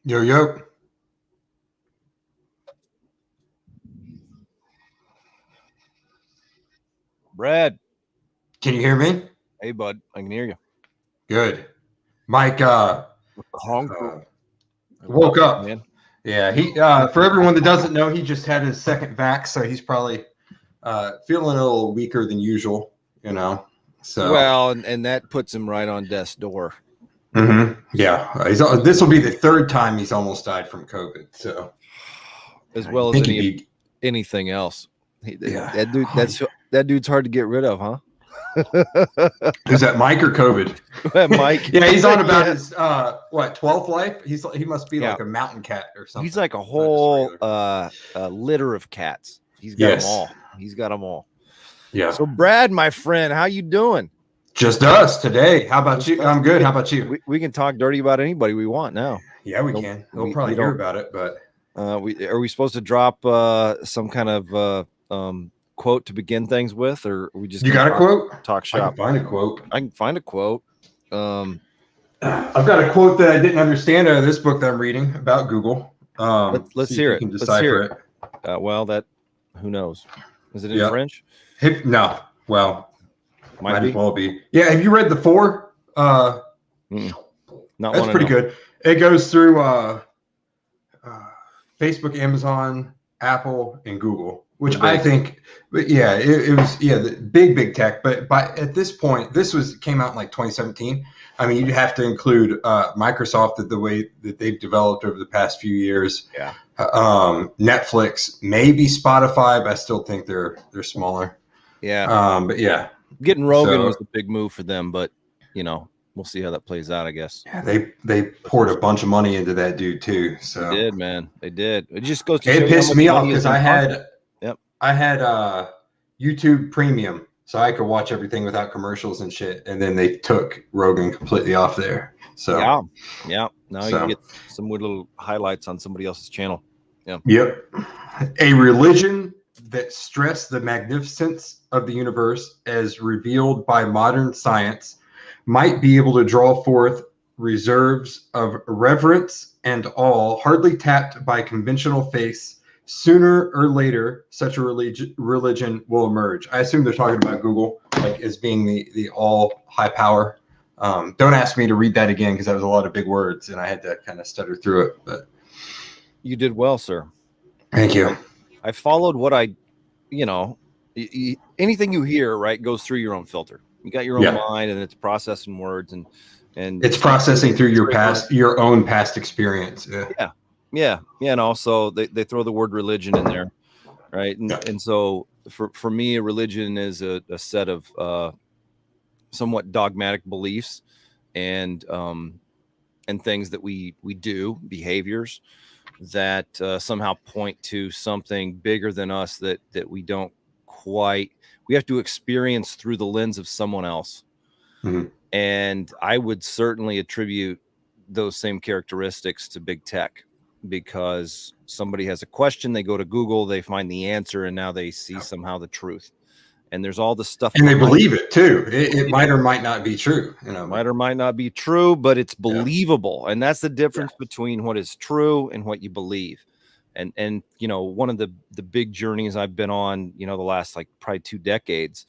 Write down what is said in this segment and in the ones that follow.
Yo, yo. Brad, Can you hear me? hey bud, I can hear you. Good. Mike Conquer. woke up. Man. Yeah, he for everyone that doesn't know, he just had his second vax, so he's probably feeling a little weaker than usual, you know. So Well, and that puts him right on death's door. yeah, this will be the third time he's almost died from COVID. So As I well as think anything else. yeah. That dude's hard to get rid of, huh? Is that Mike or COVID? Mike. Yeah, he's on about his 12th life. He must be like a mountain cat or something. He's like a whole litter of cats. He's got them all. He's got them all. Yeah. So Brad, my friend, how you doing? Just us today. How about you? I'm good. How about you? We can talk dirty about anybody we want now. Yeah, we can. We'll probably hear about it, but are we supposed to drop some kind of quote to begin things with, or we just got a quote? Talk shop. I can find a quote. I can find a quote. I've got a quote that I didn't understand out of this book that I'm reading about Google. Let's hear it. Let's hear it. Well, who knows? Is it in French? No. Well, might as well be. Yeah. Have you read The Four? Not that's pretty good. It goes through Facebook, Amazon, Apple, and Google, which I think, it was the big tech. But at this point, came out in like 2017. I mean, you'd have to include Microsoft, the way that they've developed over the past few years. Yeah. Netflix, maybe Spotify, but I still think they're smaller. Yeah. But yeah, getting Rogan was a big move for them, but we'll see how that plays out, I guess. Yeah, they poured a bunch of money into that dude too. So they did, man. They did. It just goes to it pissed me off because I had YouTube Premium, so I could watch everything without commercials and shit. And then they took Rogan completely off there. So yeah. Now you can get some weird little highlights on somebody else's channel. Yeah. Yep. A religion that stressed the magnificence of the universe as revealed by modern science might be able to draw forth reserves of reverence and awe hardly tapped by conventional faith. Sooner or later, such a religion will emerge. I assume they're talking about Google, like as being the all high power. Don't ask me to read that again because that was a lot of big words and I had to kind of stutter through it. But you did well, sir. Thank you. I followed what anything you hear, right, goes through your own filter. You got your own mind, and it's processing words and it's processing through your own past experience. Yeah. And also they throw the word religion in there, right? And so for me, a religion is a set of somewhat dogmatic beliefs and things that we do, behaviors that somehow point to something bigger than us that we don't quite. We have to experience through the lens of someone else. Mm-hmm. And I would certainly attribute those same characteristics to big tech, because somebody has a question, they go to Google, they find the answer, and now they see somehow the truth. And there's all this stuff. And they believe it too. It might or might not be true. Might or might not be true, but it's believable. And that's the difference between what is true and what you believe. And one of the big journeys I've been on, the last probably 2 decades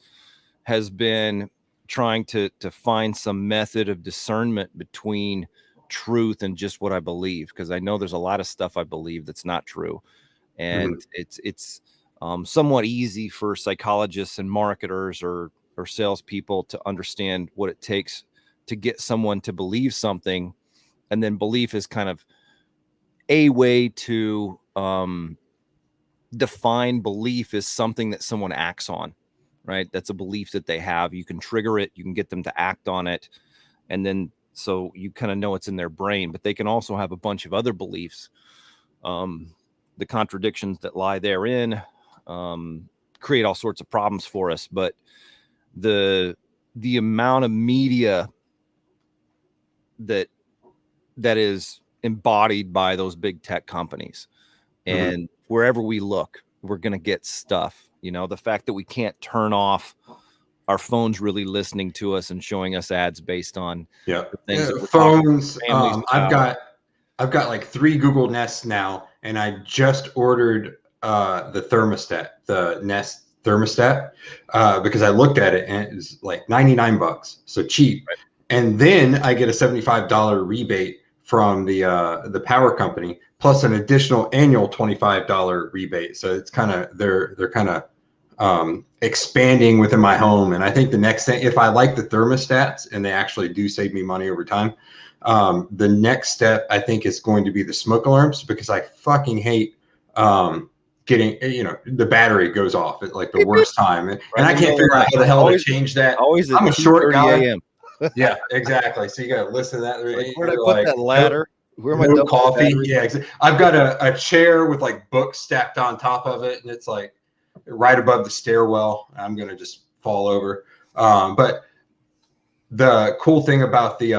has been trying to find some method of discernment between truth and just what I believe, because I know there's a lot of stuff I believe that's not true. And it's somewhat easy for psychologists and marketers or salespeople to understand what it takes to get someone to believe something. And then belief is kind of a way to define belief as something that someone acts on, right? That's a belief that they have. You can trigger it, you can get them to act on it. And then, so you kind of know it's in their brain, but they can also have a bunch of other beliefs. The contradictions that lie therein create all sorts of problems for us. But the amount of media that is embodied by those big tech companies, and wherever we look, we're going to get stuff. The fact that we can't turn off our phones really listening to us and showing us ads based on the things. Phones. I've got I've got like 3 Google Nests now, and I just ordered the thermostat, the Nest thermostat, because I looked at it and it was like $99, so cheap. Right. And then I get a $75 rebate from the power company, plus an additional annual $25 rebate. So it's kind of they're kind of expanding within my home. And I think the next thing, if I like the thermostats and they actually do save me money over time, the next step I think is going to be the smoke alarms, because I fucking hate getting, the battery goes off at like the worst time. And I can't figure out how the hell to change that. Always at I'm a short guy. a.m. Yeah, exactly. So you got to listen to that. Like, where did I put that ladder? Where am I? No coffee. Yeah, I've got a chair with like books stacked on top of it, and it's like right above the stairwell. I'm gonna just fall over. But the cool thing about the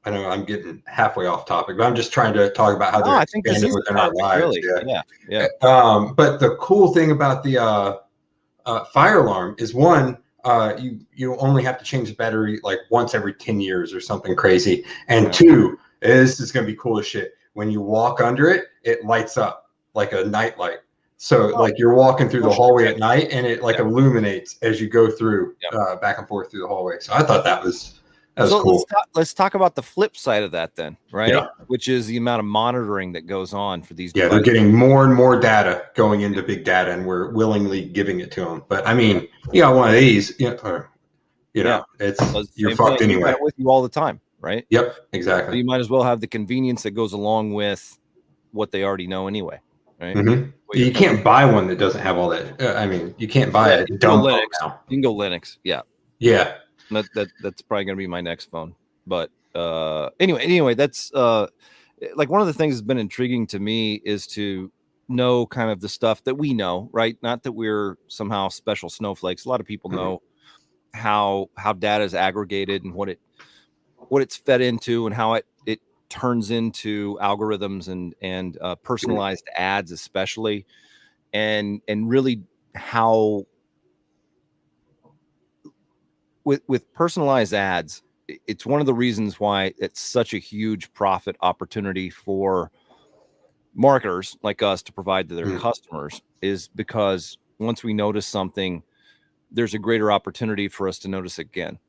I know I'm getting halfway off topic, but I'm just trying to talk about how they're expanding within our lives. Really. Yeah. But the cool thing about the fire alarm is, one, you only have to change the battery like once every 10 years or something crazy. And two, this is going to be cool as shit. When you walk under it, it lights up like a night light. So like you're walking through the hallway at night, and it like illuminates as you go through back and forth through the hallway. So I thought that was cool. Let's talk about the flip side of that then, right? Yeah. Which is the amount of monitoring that goes on for these devices. They're getting more and more data going into big data, and we're willingly giving it to them. But I mean, you got one of these, it's you're fucked anyway. You got it with you all the time, right? Yep, exactly. So you might as well have the convenience that goes along with what they already know anyway, right? Mm-hmm. You can't buy one that doesn't have all that. I mean, you can't buy a dumb phone now. You can go Linux, yeah. That's probably gonna be my next phone. But anyway, that's like one of the things that's been intriguing to me is to know kind of the stuff that we know, right? Not that we're somehow special snowflakes. A lot of people know how data is aggregated and what it's fed into, and how it turns into algorithms and personalized ads, especially, and really how with personalized ads, it's one of the reasons why it's such a huge profit opportunity for marketers like us to provide to their customers, is because once we notice something, there's a greater opportunity for us to notice again.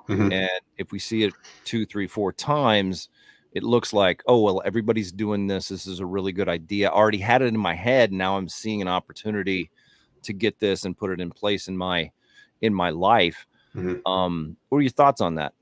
And if we see it 2, 3, 4 times, it looks like, oh, well, everybody's doing this. This is a really good idea. I already had it in my head. Now I'm seeing an opportunity to get this and put it in place in my life. What are your thoughts on that?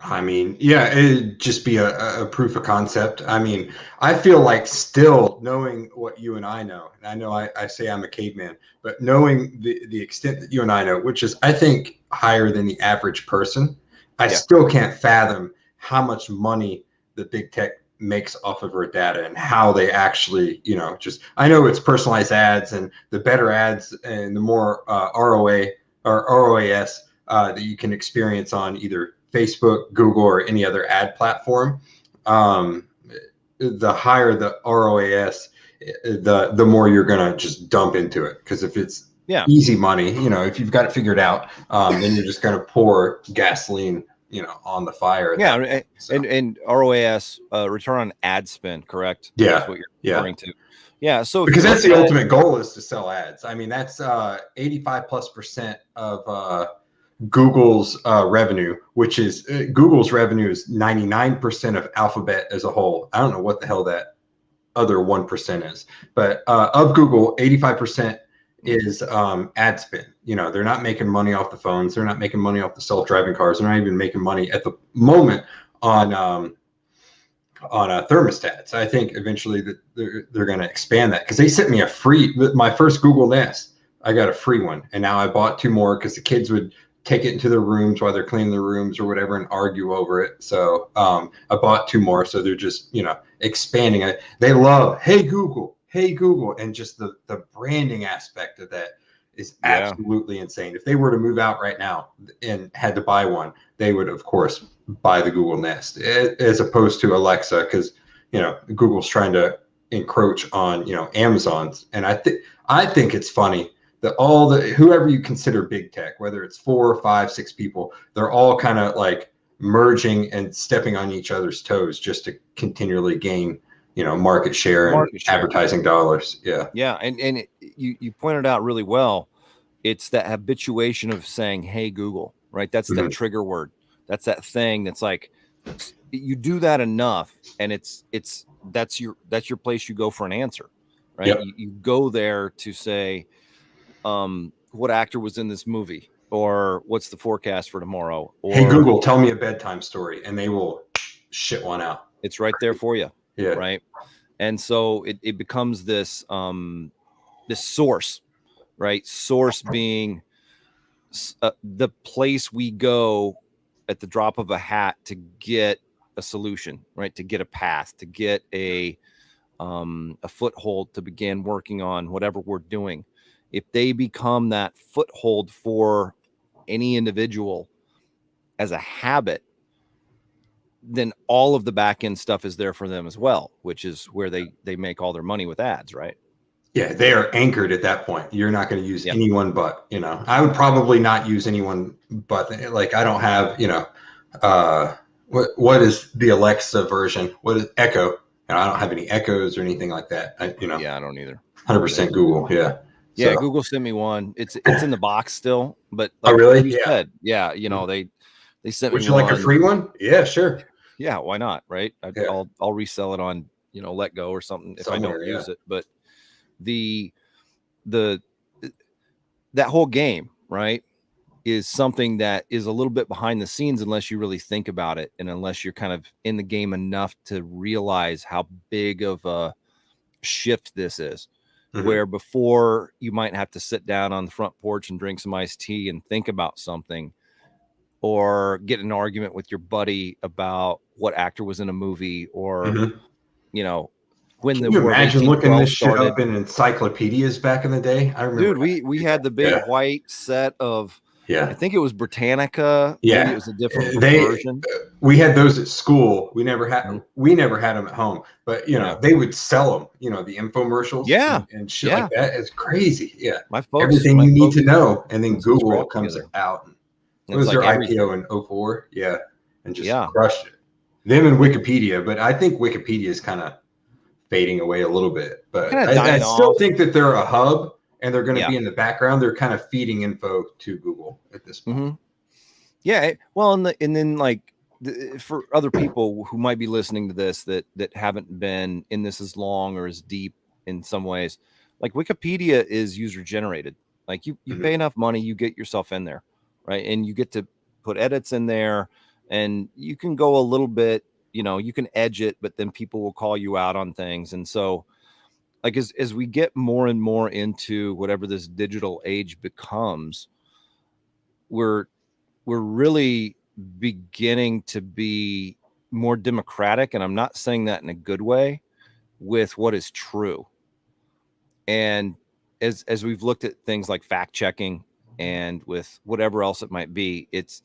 I mean, yeah, it'd just be a proof of concept. I mean, I feel like still knowing what you and I know, and I know I say I'm a caveman, but knowing the extent that you and I know, which is, I think, higher than the average person, I still can't fathom how much money the big tech makes off of our data, and how they actually, I know it's personalized ads, and the better ads and the more ROA or ROAS that you can experience on either Facebook, Google, or any other ad platform, the higher the ROAS, the more you're going to just dump into it. Because if it's easy money, if you've got it figured out, then you're just going to pour gasoline, on the fire. Yeah. And ROAS, return on ad spend, correct? Yeah. That's what you're referring to. Yeah. So because that's the ultimate goal, is to sell ads. I mean, that's 85+% of Google's revenue, which is Google's revenue is 99% of Alphabet as a whole. I don't know what the hell that other 1% is, but of Google, 85% is ad spend. They're not making money off the phones. They're not making money off the self-driving cars. They're not even making money at the moment on thermostats. I think eventually that they're going to expand that, because they sent me my first Google Nest. I got a free one, and now I bought 2 more because the kids would take it into their rooms while they're cleaning their rooms or whatever and argue over it. So I bought 2 more. So they're just, expanding it. They love, hey Google, and just the branding aspect of that is absolutely insane. If they were to move out right now and had to buy one, they would, of course, buy the Google Nest, as opposed to Alexa, because Google's trying to encroach on Amazon's. And I think it's funny that whoever you consider big tech, whether it's 4, 5, 6 people, they're all kind of like merging and stepping on each other's toes just to continually gain, market share and advertising dollars. Yeah. Yeah. And you pointed out really well. It's that habituation of saying, "Hey, Google," right? That's that trigger word. That's that thing that's like, you do that enough, and that's your place you go for an answer, right? Yep. You go there to say, what actor was in this movie, or what's the forecast for tomorrow, or hey Google, tell me a bedtime story, and they will shit one out. It's right there for you. Yeah. Right. And so it becomes this this source, right? Source being the place we go at the drop of a hat to get a solution, right? To get a path, to get a foothold to begin working on whatever we're doing. If they become that foothold for any individual as a habit, then all of the back end stuff is there for them as well, which is where they make all their money with ads, right? Yeah, they are anchored at that point. You're not going to use anyone but, I would probably not use anyone but, like, I don't have, what is the Alexa version? What is Echo? I don't have any Echoes or anything like that. Yeah, I don't either. 100% Google. Yeah. Yeah. So. Google sent me one. It's in the box still, but like, oh, really? You said, yeah. They sent me. Would you one. like a free one? Yeah, sure. Yeah. Why not? Right. I'll resell it on, Let Go or something if I don't use it. But that whole game, right, is something that is a little bit behind the scenes unless you really think about it, and unless you're kind of in the game enough to realize how big of a shift this is. Where before you might have to sit down on the front porch and drink some iced tea and think about something, or get an argument with your buddy about what actor was in a movie, or when Can you imagine looking this shit up in encyclopedias back in the day? I remember. Dude, we had the big white set of, I think it was Britannica. Yeah, maybe it was a different version. We had those at school. We never had them at home, but they would sell them. The infomercials. and shit like that. It's crazy. Yeah, everything you need to know, and then Google comes out. It was their IPO in 2004. Yeah, and just crushed it. Them and Wikipedia, but I think Wikipedia is kind of fading away a little bit, but I still think that they're a hub, and they're going to be in the background. They're kind of feeding info to Google at this point. Yeah. Well, and then like for other people who might be listening to this that haven't been in this as long or as deep in some ways, like Wikipedia is user generated. Like you pay enough money, you get yourself in there, right? And you get to put edits in there, and you can go a little bit, you can edge it, but then people will call you out on things. And so like, as we get more and more into whatever this digital age becomes, we're really beginning to be more democratic. And I'm not saying that in a good way, with what is true. And as we've looked at things like fact checking and with whatever else it might be, it's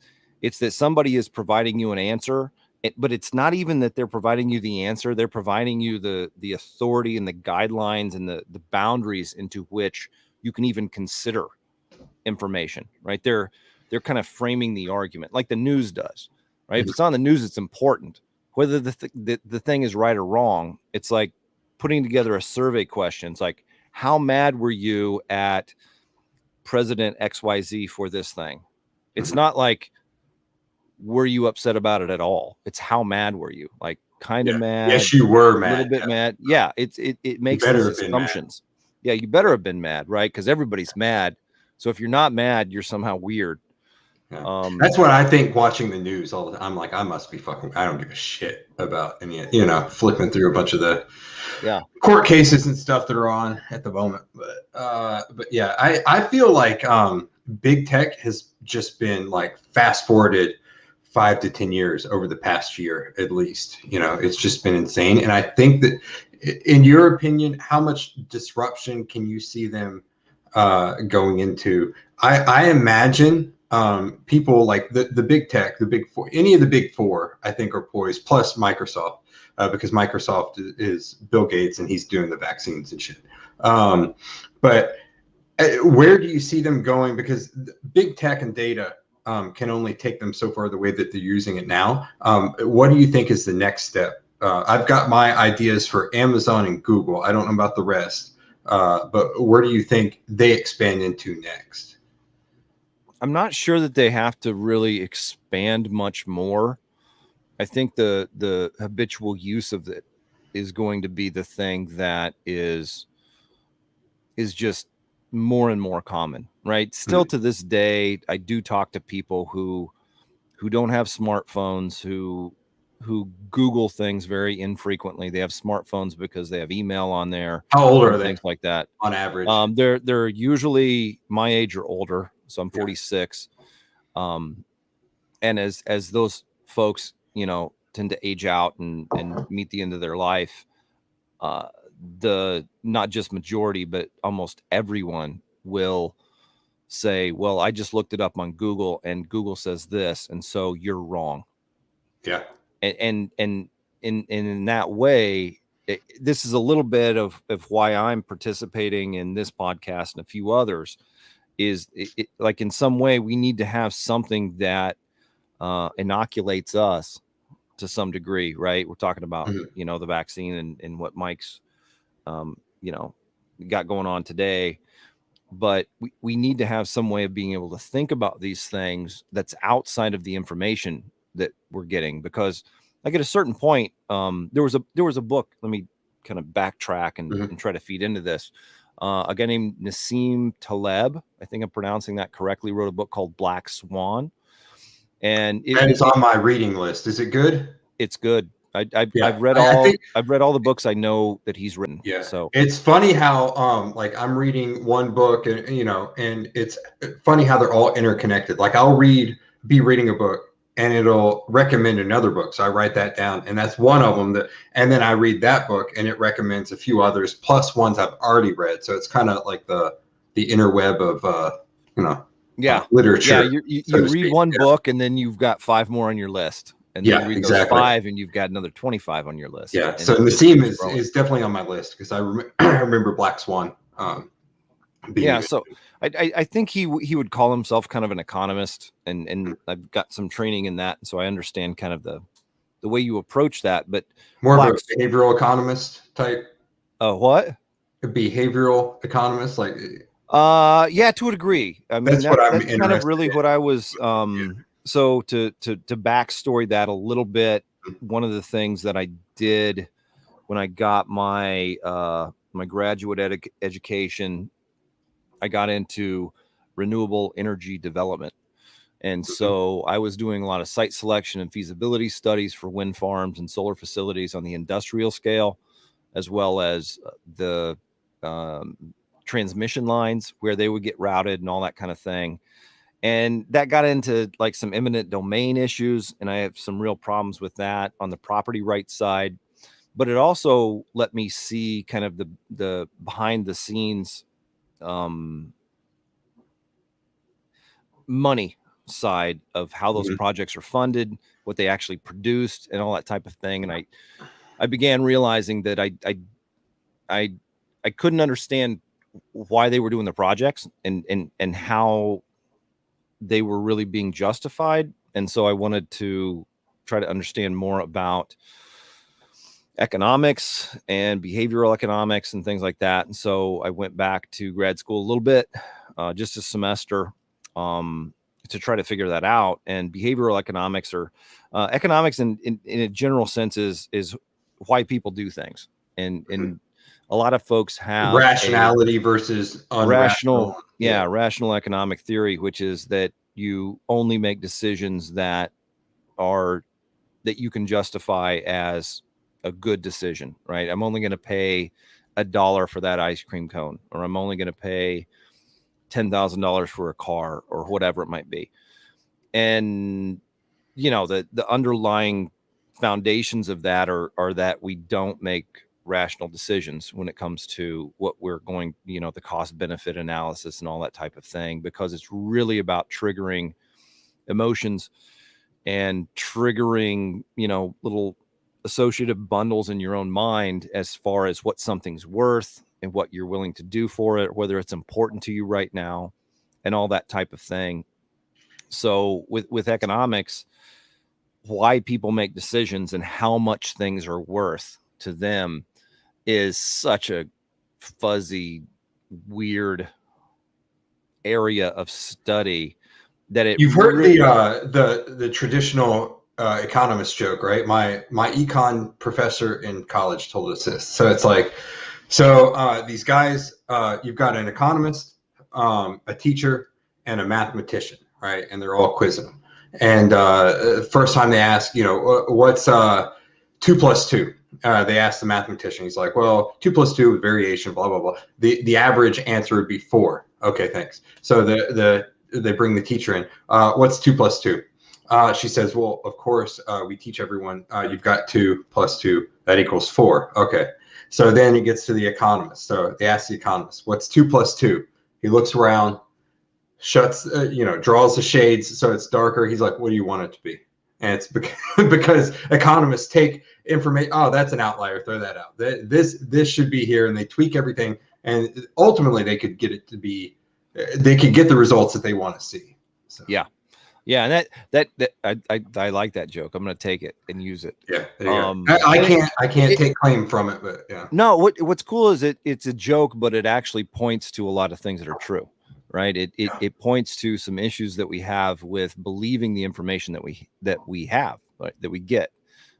that somebody is providing you an answer. But it's not even that they're providing you the answer. They're providing you the authority and the guidelines and the boundaries into which you can even consider information, right? They're kind of framing the argument like the news does, right? If it's on the news, it's important. Whether the thing is right or wrong, it's like putting together a survey question. It's like, how mad were you at President XYZ for this thing? It's not like, were you upset about it at all? It's how mad were you? Like kind of mad. Yes, you were mad. A little bit mad. Yeah. It makes these assumptions. Yeah. You better have been mad, right? Because everybody's mad. So if you're not mad, you're somehow weird. Yeah. That's what I think watching the news all the time. I'm like, I must be I don't give a shit about any, flipping through a bunch of the court cases and stuff that are on at the moment. But yeah, I feel like big tech has just been like fast forwarded 5 to 10 years over the past year, at least. It's just been insane. And I think that, in your opinion, how much disruption can you see them going into? I imagine people like the big tech, the big four, any of the big four, I think are poised, plus Microsoft, because Microsoft is Bill Gates and he's doing the vaccines and shit. But where do you see them going? Because big tech and data can only take them so far the way that they're using it now. What do you think is the next step? I've got my ideas for Amazon and Google. I don't know about the rest, but where do you think they expand into next? I'm not sure that they have to really expand much more. I think the habitual use of it is going to be the thing that is just more and more common, right? Still to this day, I do talk to people who don't have smartphones, who Google things very infrequently. They have smartphones because they have email on there. How old are they? Things like that on average? They're usually my age or older. So I'm 46. And as those folks, tend to age out and meet the end of their life, the not just majority, but almost everyone will say, well, I just looked it up on Google and Google says this, and so you're wrong. Yeah. And in that way, this is a little bit of why I'm participating in this podcast and a few others, is like in some way we need to have something that inoculates us to some degree, right? We're talking about, the vaccine and what Mike's, got going on today. But we need to have some way of being able to think about these things that's outside of the information that we're getting, because like at a certain point, there was a book. Let me kind of backtrack and try to feed into this. A guy named Nassim Taleb, I think I'm pronouncing that correctly, wrote a book called Black Swan. And it's on my reading list. Is it good? It's good. I've read all the books I know that he's written. Yeah. So it's funny how like I'm reading one book and and it's funny how they're all interconnected. Like I'll be reading a book and it'll recommend another book. So I write that down, and that's one of them and then I read that book and it recommends a few others plus ones I've already read. So it's kind of like the interweb of literature. Yeah, you read one book and then you've got 5 more on your list. And then you read those 5 and you've got another 25 on your list. Yeah. And so Nassim is definitely on my list because I remember Black Swan. So I think he would call himself kind of an economist, and I've got some training in that. So I understand kind of the way you approach that, but more of a behavioral economist type. What? A behavioral economist, like. Yeah, to a degree. I mean, that's kind of really what I was, So to backstory that a little bit, one of the things that I did when I got my my graduate education, I got into renewable energy development. And so I was doing a lot of site selection and feasibility studies for wind farms and solar facilities on the industrial scale, as well as the transmission lines where they would get routed and all that kind of thing. And that got into like some eminent domain issues, and I have some real problems with that on the property rights side. But it also let me see kind of the behind the scenes money side of how those projects are funded, what they actually produced, and all that type of thing. And I began realizing that I couldn't understand why they were doing the projects and how they were really being justified. And so I wanted to try to understand more about economics and behavioral economics and things like that. And so I went back to grad school a little bit, just a semester, to try to figure that out. And behavioral economics, or economics in a general sense, is why people do things. And a lot of folks have rationality versus rational economic theory, which is that you only make decisions that you can justify as a good decision, right? I'm only going to pay $1 for that ice cream cone, or I'm only going to pay $10,000 for a car, or whatever it might be. And the underlying foundations of that are that we don't make rational decisions when it comes to what we're going, the cost benefit analysis and all that type of thing, because it's really about triggering emotions and triggering, little associative bundles in your own mind as far as what something's worth and what you're willing to do for it, whether it's important to you right now, and all that type of thing. So with economics, why people make decisions and how much things are worth to them is such a fuzzy, weird area of study that it You've heard the traditional economist joke, right? My econ professor in college told us this. So it's like, these guys, you've got an economist, a teacher, and a mathematician, right? And they're all quizzing them. And first time they ask, what's 2 + 2? They asked the mathematician. He's like, well, 2 + 2 with variation, blah blah blah. The average answer would be 4. Okay, thanks. So they bring the teacher in. What's 2 + 2? She says, well, of course, we teach everyone. You've got 2 + 2 that equals 4. Okay. So then it gets to the economist. So they ask the economist, what's 2 + 2? He looks around, shuts, draws the shades so it's darker. He's like, what do you want it to be? And it's because economists take information. Oh, that's an outlier. Throw that out. This should be here, and they tweak everything. And ultimately, they could get it to be. They could get the results that they want to see. So. Yeah, and I like that joke. I'm going to take it and use it. Yeah, I can't take claim from it, but yeah. No, what's cool is it's a joke, but it actually points to a lot of things that are true. Right. It points to some issues that we have with believing the information that we have, right, that we get.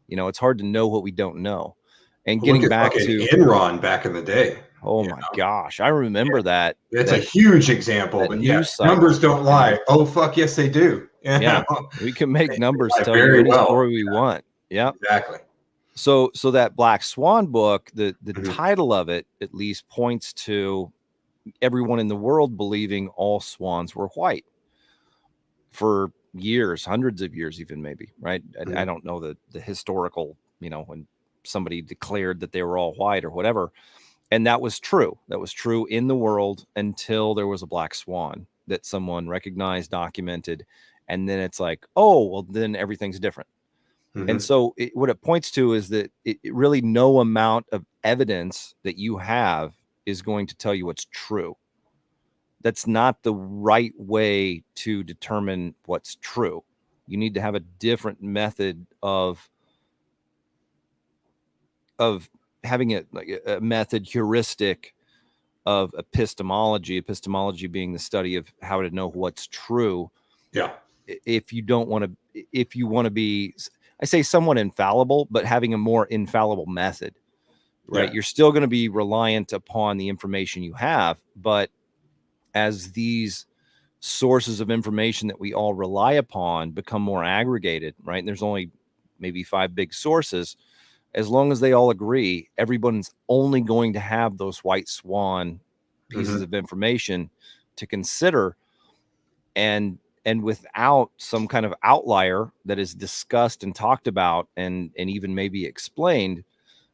It's hard to know what we don't know. And getting back to Enron back in the day. Oh my gosh, I remember that. It's a huge example, but numbers don't lie. Oh fuck, yes they do. Yeah, we can make numbers tell you any story we want. Yeah, exactly. So that Black Swan book, the title of it at least points to everyone in the world believing all swans were white for years, hundreds of years, even maybe, right? I don't know the historical, when somebody declared that they were all white or whatever. And that was true. That was true in the world until there was a black swan that someone recognized, documented. And then it's like, oh, well, then everything's different. And so what it points to is that it really no amount of evidence that you have is going to tell you what's true. That's not the right way to determine what's true. You need to have a different method of having a method heuristic of epistemology being the study of how to know what's true. Yeah. If you want to be, I say somewhat infallible, but having a more infallible method, right? Yeah. You're still going to be reliant upon the information you have, but as these sources of information that we all rely upon become more aggregated, right? And there's only maybe 5 big sources. As long as they all agree, everyone's only going to have those white swan pieces of information to consider. And without some kind of outlier that is discussed and talked about and even maybe explained,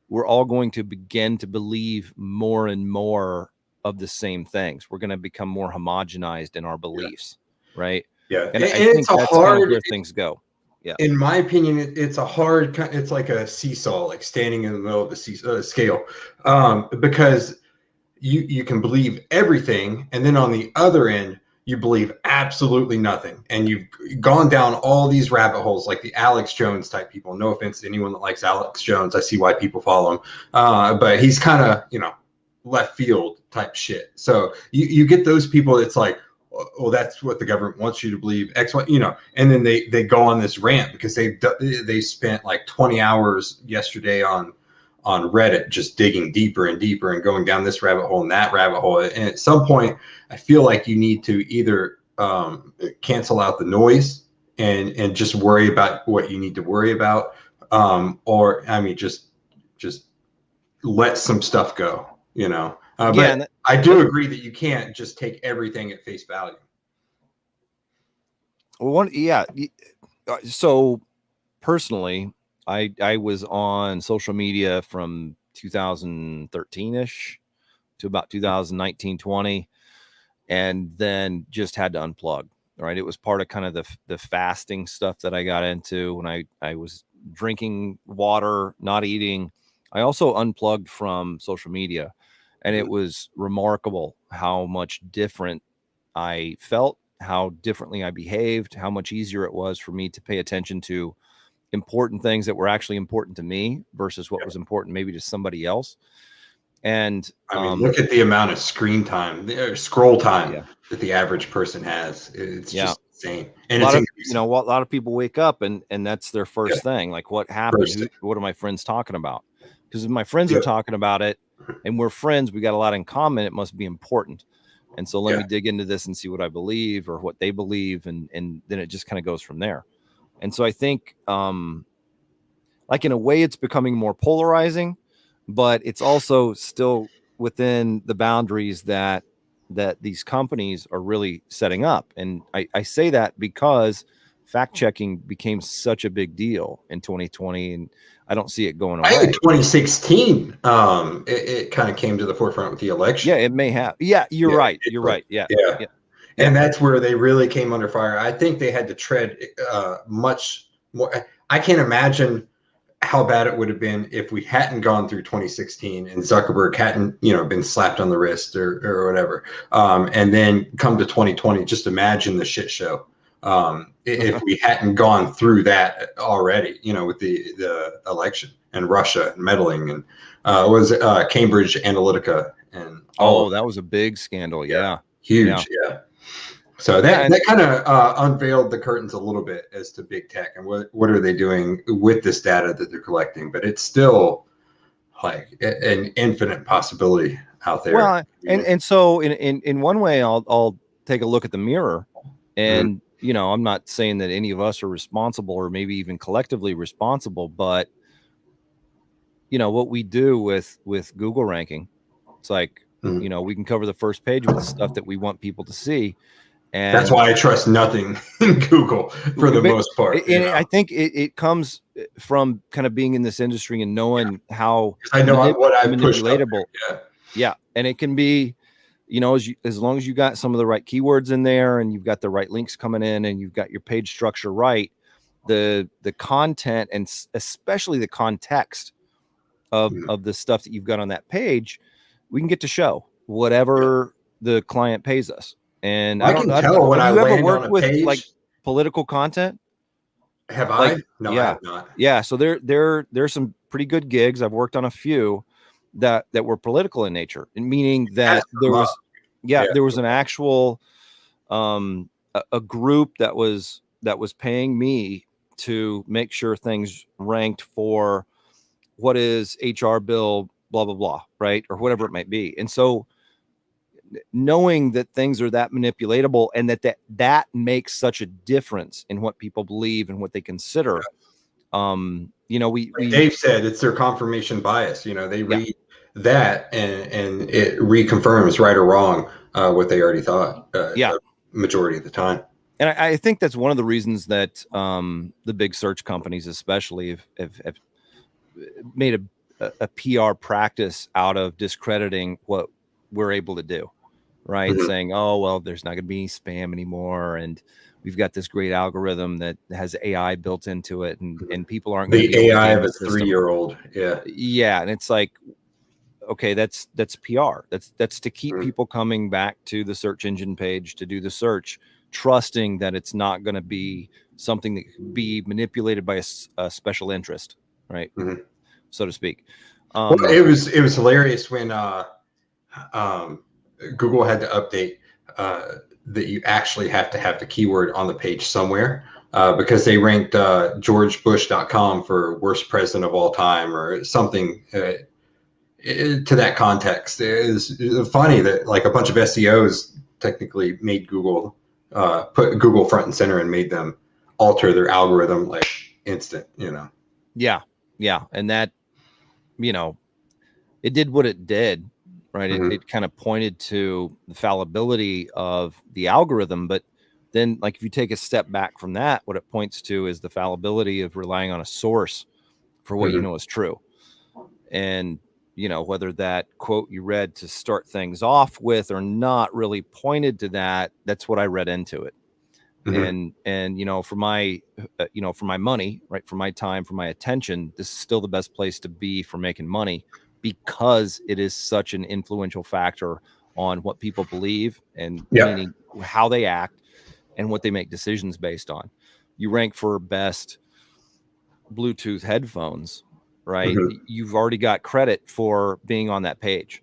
we're all going to begin to believe more and more of the same things. We're going to become more homogenized in our beliefs, right? Yeah. And I think that's kind of where things go. Yeah. In my opinion, it's like a seesaw, like standing in the middle of the scale, because you can believe everything, and then on the other end, you believe absolutely nothing, and you've gone down all these rabbit holes, like the Alex Jones type people. No offense to anyone that likes Alex Jones, I see why people follow him, but he's kind of left field type shit. So you get those people. It's like, well, that's what the government wants you to believe, X, Y, and then they go on this rant because they spent like 20 hours yesterday on Reddit just digging deeper and deeper and going down this rabbit hole and that rabbit hole. And at some point, I feel like you need to either cancel out the noise and just worry about what you need to worry about, or just let some stuff go, but I do agree that you can't just take everything at face value. Well, so personally, I was on social media from 2013-ish to about 2019, 20, and then just had to unplug, right? It was part of kind of the fasting stuff that I got into when I was drinking water, not eating. I also unplugged from social media, and it was remarkable how much different I felt, how differently I behaved, how much easier it was for me to pay attention to important things that were actually important to me versus what was important maybe to somebody else. And I mean, look at the amount of screen time, scroll time that the average person has. It's just insane. And a lot of people wake up and that's their first thing. Like, what happened? What are my friends talking about? Because if my friends are talking about it and we're friends, we got a lot in common, it must be important. And so let me dig into this and see what I believe or what they believe. And then it just kind of goes from there. And so I think, like, in a way it's becoming more polarizing, but it's also still within the boundaries that these companies are really setting up. And I say that because fact checking became such a big deal in 2020, and I don't see it going away. In 2016, it kind of came to the forefront with the election. Yeah, it may have. Yeah, you're right. You're right. Yeah. And that's where they really came under fire. I think they had to tread much more. I can't imagine how bad it would have been if we hadn't gone through 2016 and Zuckerberg hadn't, been slapped on the wrist or whatever. And then come to 2020, just imagine the shit show. If we hadn't gone through that already, with the election and Russia and meddling and was Cambridge Analytica and that was a big scandal. Yeah. Huge. Yeah. So that kind of unveiled the curtains a little bit as to big tech and what are they doing with this data that they're collecting. But it's still like an infinite possibility out there. Well, and so in one way, I'll take a look at the mirror, and I'm not saying that any of us are responsible or maybe even collectively responsible, but what we do with Google ranking, it's like we can cover the first page with the stuff that we want people to see. And that's why I trust nothing in Google for the most part. And I think it comes from kind of being in this industry and knowing how I know what I've manipulatable. Yeah. And it can be, as long as you got some of the right keywords in there and you've got the right links coming in and you've got your page structure right, the content and especially the context of the stuff that you've got on that page, we can get to show whatever the client pays us. And I don't know. Tell when I ever worked with page, like political content? Have I? No, I have not. Yeah. So there's some pretty good gigs. I've worked on a few that were political in nature, and meaning that there was an actual a group that was paying me to make sure things ranked for what is HR bill, blah, blah, blah, right? Or whatever it might be. And so knowing that things are that manipulatable and that makes such a difference in what people believe and what they consider. Dave said it's their confirmation bias. They read that and it reconfirms right or wrong what they already thought. Majority of the time. And I think that's one of the reasons that the big search companies especially have made a PR practice out of discrediting what we're able to do. Right. Saying, oh, well, there's not going to be any spam anymore. And we've got this great algorithm that has AI built into it. And people aren't going to be AI of a 3-year-old. Yeah. Yeah. And it's like, okay, that's PR. That's to keep people coming back to the search engine page to do the search, trusting that it's not going to be something that could be manipulated by a special interest. Right. So to speak. It was hilarious when Google had to update that you actually have to have the keyword on the page somewhere because they ranked georgebush.com for worst president of all time or something to that context. It's funny that like a bunch of SEOs technically made Google put Google front and center and made them alter their algorithm like instant, Yeah. And that, it did what it did. Right. It kind of pointed to the fallibility of the algorithm. But then, like, if you take a step back from that, what it points to is the fallibility of relying on a source for what you know is true. And, whether that quote you read to start things off with or not really pointed to that, that's what I read into it. And for my, for my money, right, for my time, for my attention, this is still the best place to be for making money, because it is such an influential factor on what people believe and meaning how they act. and what they make decisions based on. You rank for best Bluetooth headphones, right? Mhm. You've already got credit for being on that page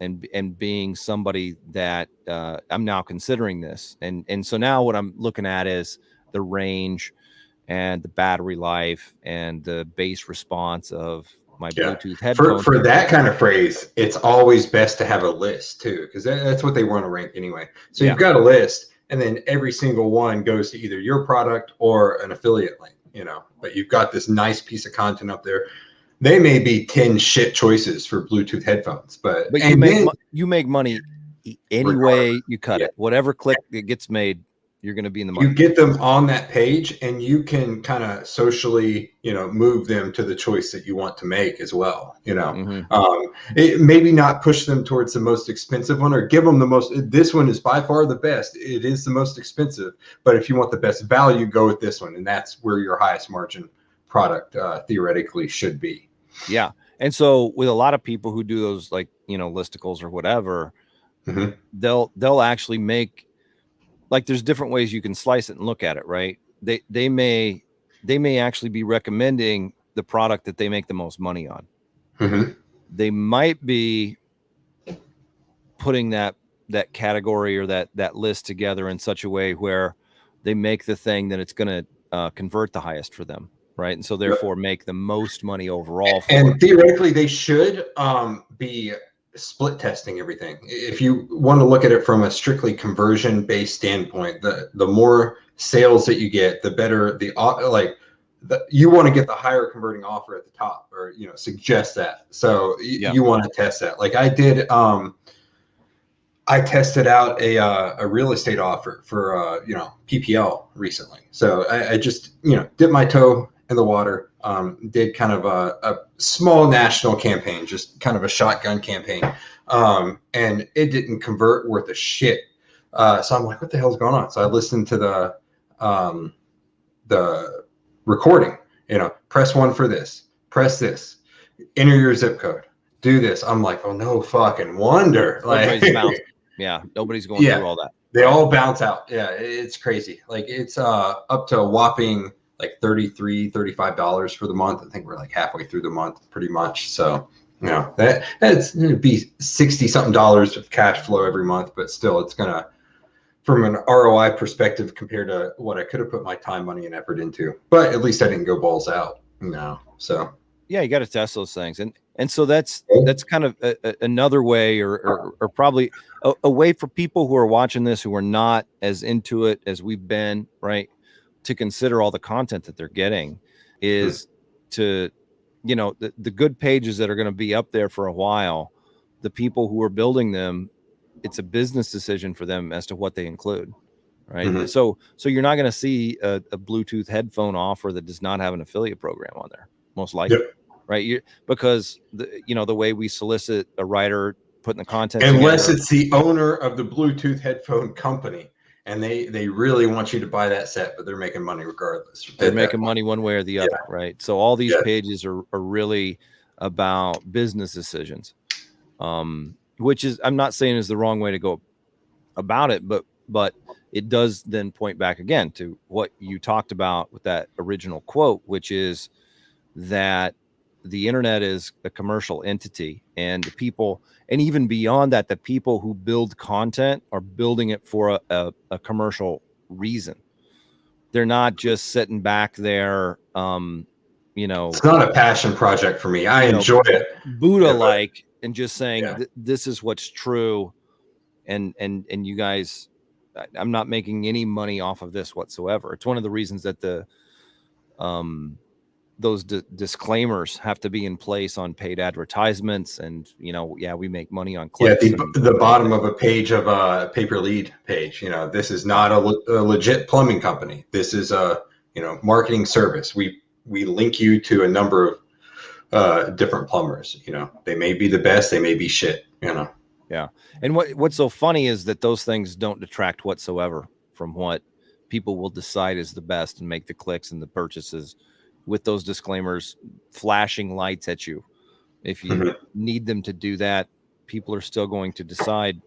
and being somebody that I'm now considering this. And so now what I'm looking at is the range and the battery life and the bass response of my Yeah. Bluetooth For headphones. for that kind of phrase, it's always best to have a list too, because that's what they want to rank anyway. So Yeah. you've got a list, and then every single one goes to either your product or an affiliate link, but you've got this nice piece of content up there. They may be 10 shit choices for Bluetooth headphones, but you then make money any regardless, way you cut yeah. it. Whatever click that gets made, you're going to be in the You money. get them on that page, and you can kind of socially, move them to the choice that you want to make as well. Maybe not push them towards the most expensive one, or give them the most. This one is by far the best. It is the most expensive, but if you want the best value, go with this one, and that's where your highest margin product theoretically should be. Yeah, and so with a lot of people who do those, like listicles or whatever, Mm-hmm. they'll actually make, like, there's different ways you can slice it and look at it, right? They may actually be recommending the product that they make the most money on. Mm-hmm. They might be putting that category or that list together in such a way where they make the thing that it's going to convert the highest for them, right? And so therefore make the most money overall for And it. theoretically, they should be split testing everything. If you want to look at it from a strictly conversion based standpoint, the more sales that you get, the better you want to get the higher converting offer at the top, or suggest that. So you want to test that. Like I did. I tested out a real estate offer for PPL recently. So I just dipped my toe in the water. Did kind of a small national campaign, just kind of a shotgun campaign, and it didn't convert worth a shit. So I'm like, what the hell's going on? So I listened to the recording. Press 1 for this, press this, enter your zip code, do this. I'm like, oh no fucking wonder. Everybody's bounced. Yeah, nobody's going through all that. They all bounce out. Yeah, it's crazy. Like it's up to a whopping like $33-$35 for the month. I think we're like halfway through the month pretty much. So that's it'd be $60 something of cash flow every month, but still it's gonna, from an ROI perspective, compared to what I could have put my time, money, and effort into. But at least I didn't go balls out. So yeah, you got to test those things, and so that's kind of another way, or probably a way for people who are watching this who are not as into it as we've been, right, to consider all the content that they're getting is to, the good pages that are going to be up there for a while, the people who are building them, it's a business decision for them as to what they include, right? Mm-hmm. So you're not going to see a Bluetooth headphone offer that does not have an affiliate program on there, most likely. Yep. Right? Because the way we solicit a writer putting the content unless together, it's the owner of the Bluetooth headphone company, and they really want you to buy that set, but they're making money regardless. They're making money one way or the other, right? So all these pages are really about business decisions, which is, I'm not saying is the wrong way to go about it, but it does then point back again to what you talked about with that original quote, which is that the internet is a commercial entity, and the people, and even beyond that, the people who build content are building it for a commercial reason. They're not just sitting back there, it's not a passion project for me. I enjoy it, Buddha-like, and just saying this is what's true, and you guys, I'm not making any money off of this whatsoever. It's one of the reasons that those disclaimers have to be in place on paid advertisements, and we make money on clicks. The bottom of a page of a pay-per lead page, this is not a legit plumbing company. This is a marketing service. We link you to a number of different plumbers. They may be the best, they may be shit. Yeah, and what's so funny is that those things don't detract whatsoever from what people will decide is the best and make the clicks and the purchases, with those disclaimers flashing lights at you. If you need them to do that, people are still going to decide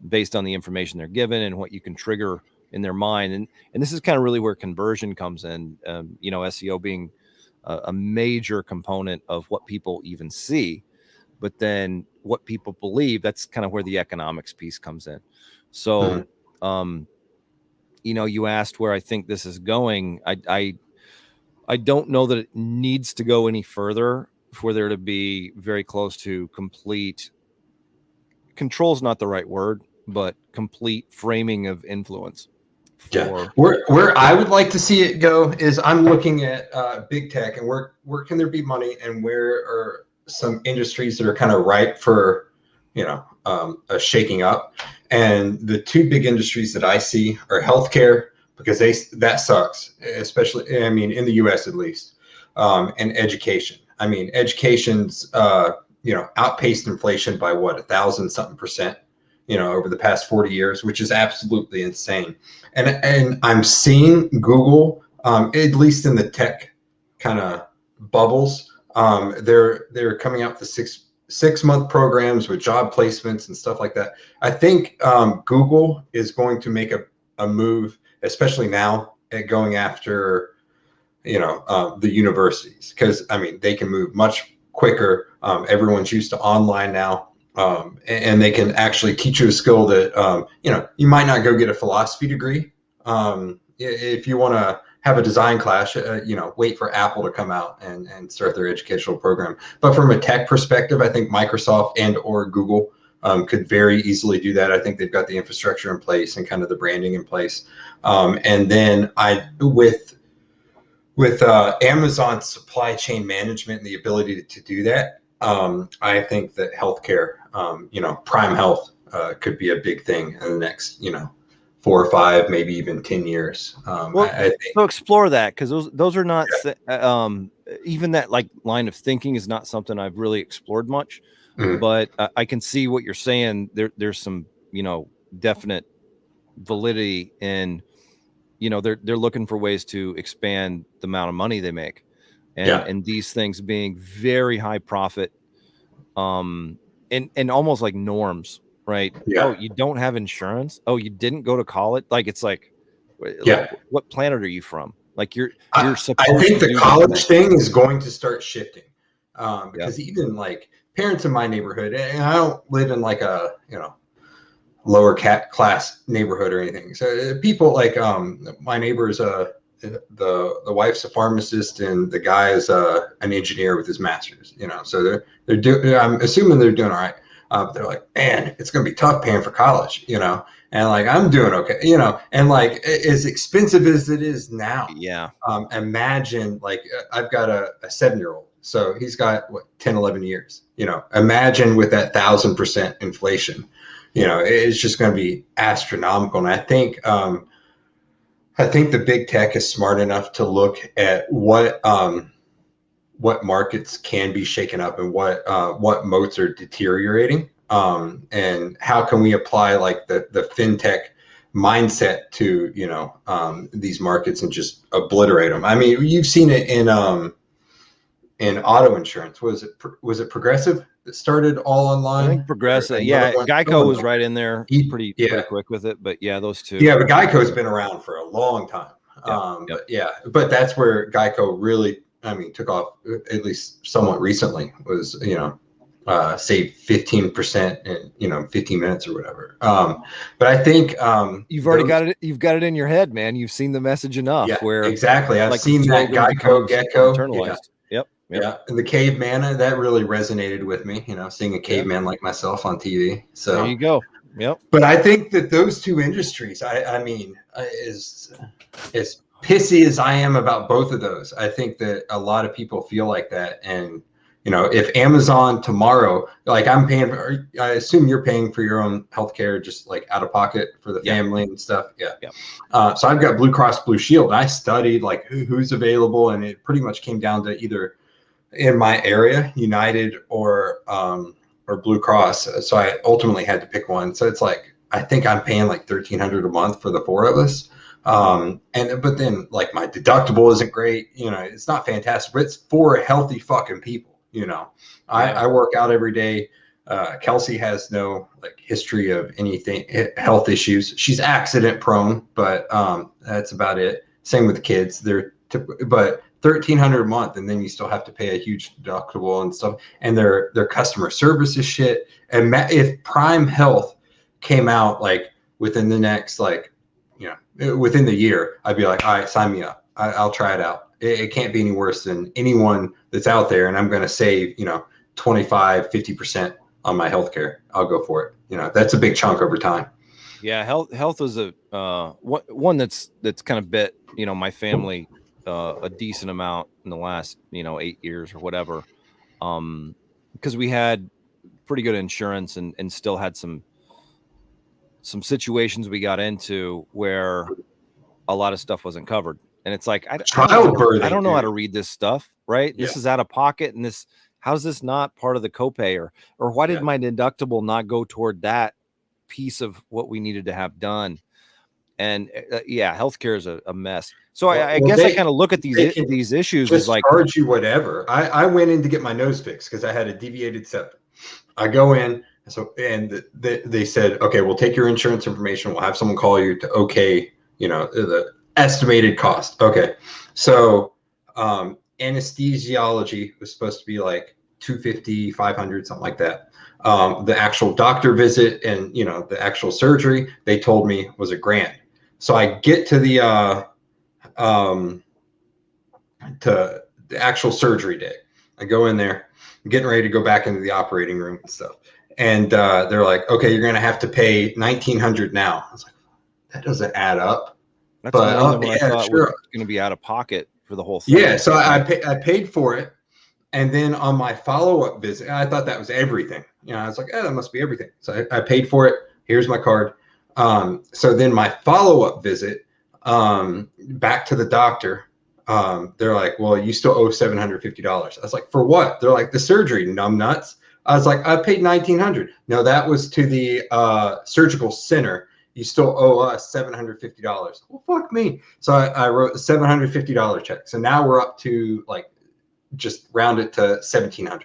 based on the information they're given and what you can trigger in their mind. And this is kind of really where conversion comes in. You know, SEO being a major component of what people even see, but then what people believe, that's kind of where the economics piece comes in. So, you know, you asked where I think this is going. I don't know that it needs to go any further for there to be very close to complete control is not the right word, but complete framing of influence. Yeah, where I would like to see it go is I'm looking at big tech, and where can there be money, and where are some industries that are kind of ripe for, you know, a shaking up. And the two big industries that I see are healthcare, because that sucks, especially, I mean, in the US at least, and education. I mean, education's you know, outpaced inflation by what, 1,000-something%, you know, over the past 40 years, which is absolutely insane. And I'm seeing Google, at least in the tech kind of bubbles, they're coming out with the six-month programs with job placements and stuff like that. I think Google is going to make a move, especially now, at going after, you know, the universities, because I mean, they can move much quicker. Everyone's used to online now. And they can actually teach you a skill that, you know, you might not go get a philosophy degree. If you want to have a design class, you know, wait for Apple to come out and start their educational program. But from a tech perspective, I think Microsoft and or Google could very easily do that. I think they've got the infrastructure in place and kind of the branding in place. And then with Amazon's supply chain management and the ability to do that, I think that healthcare, you know, Prime Health could be a big thing in the next, you know, 4 or 5, maybe even 10 years. Well, I think, so explore that, because those are not, even that like line of thinking is not something I've really explored much. But I can see what you're saying. There's some, you know, definite validity in, you know, they're looking for ways to expand the amount of money they make. And these things being very high profit, and almost like norms, right? Oh, you don't have insurance. Oh, you didn't go to college. Like, it's like what planet are you from? Like, you're supposed I think to the college thing is going to start shifting, because even like parents in my neighborhood, and I don't live in like a, you know, lower class neighborhood or anything. So people like my neighbors, the wife's a pharmacist and the guy is an engineer with his master's, you know, so they're doing, I'm assuming they're doing all right. They're like, man, it's going to be tough paying for college, you know, and like, I'm doing okay, you know, and like, as expensive as it is now, imagine, like, I've got a 7-year-old, so he's got what, 10, 11 years, you know, imagine with that 1,000% inflation, you know, it's just going to be astronomical. And I think the big tech is smart enough to look at what markets can be shaken up and what moats are deteriorating, and how can we apply like the fintech mindset to, you know, these markets and just obliterate them. I mean, you've seen it in auto insurance. Was it Progressive that started all online? I think Progressive, Geico was right in there pretty quick with it, but those two. Yeah, but Geico's been around for a long time. But that's where Geico really, I mean, took off, at least somewhat recently, was, you know, saved 15% in, you know, 15 minutes or whatever. But I think you've already got it. You've got it in your head, man. You've seen the message enough. Yeah, where exactly. I've seen that Gecko. Internalized. Yep. Yeah, and the caveman, that really resonated with me, you know, seeing a caveman like myself on TV. So there you go. Yep. But I think that those two industries, I mean, as pissy as I am about both of those, I think that a lot of people feel like that. And, you know, if Amazon tomorrow, like I'm paying, I assume you're paying for your own healthcare, just like out of pocket for the family and stuff. So I've got Blue Cross Blue Shield, and I studied like who's available, and it pretty much came down to either in my area, United or Blue Cross. So I ultimately had to pick one. So it's like, I think I'm paying like $1,300 a month for the 4 of us. But then like my deductible isn't great, you know, it's not fantastic, but it's for healthy fucking people, you know. I work out every day. Kelsey has no like history of anything health issues. She's accident prone, but that's about it. Same with the kids. But $1,300 a month, and then you still have to pay a huge deductible and stuff. And their customer service is shit. And if Prime Health came out like within the next within the year, I'd be like, all right, sign me up. I'll try it out. It can't be any worse than anyone that's out there, and I'm going to save 25-50% on my healthcare. I'll go for it. That's a big chunk over time. Yeah, health is a one that's kind of bit my family a decent amount in the last 8 years or whatever, because we had pretty good insurance and still had some situations we got into where a lot of stuff wasn't covered, and it's like I don't know how to read this stuff, right? Yeah. This is out of pocket, and how's this not part of the copay, or why did my deductible not go toward that piece of what we needed to have done? And healthcare is a mess. So I guess I kind of look at these issues as like charge you whatever. I went in to get my nose fixed because I had a deviated septum. I go in, and they said, okay, we'll take your insurance information. We'll have someone call you to the estimated cost. Okay, so anesthesiology was supposed to be like $250, $500, something like that. The actual doctor visit and the actual surgery, they told me was $1,000. So I get to the actual surgery day. I go in there, I'm getting ready to go back into the operating room and stuff, and they're like, "Okay, you're gonna have to pay $1,900 now." I was like, "That doesn't add up." That's more than what I thought was going to be out of pocket for the whole thing. Yeah, so I paid for it. And then on my follow-up visit, I thought that was everything. I was like, that must be everything. So I paid for it. Here's my card. So then my follow-up visit, back to the doctor, they're like, well, you still owe $750. I was like, for what? They're like, the surgery, numbnuts. I was like, I paid $1,900. No, that was to the surgical center. You still owe us $750. Well, fuck me. So I wrote a $750 check. So now we're up to just round it to $1,700.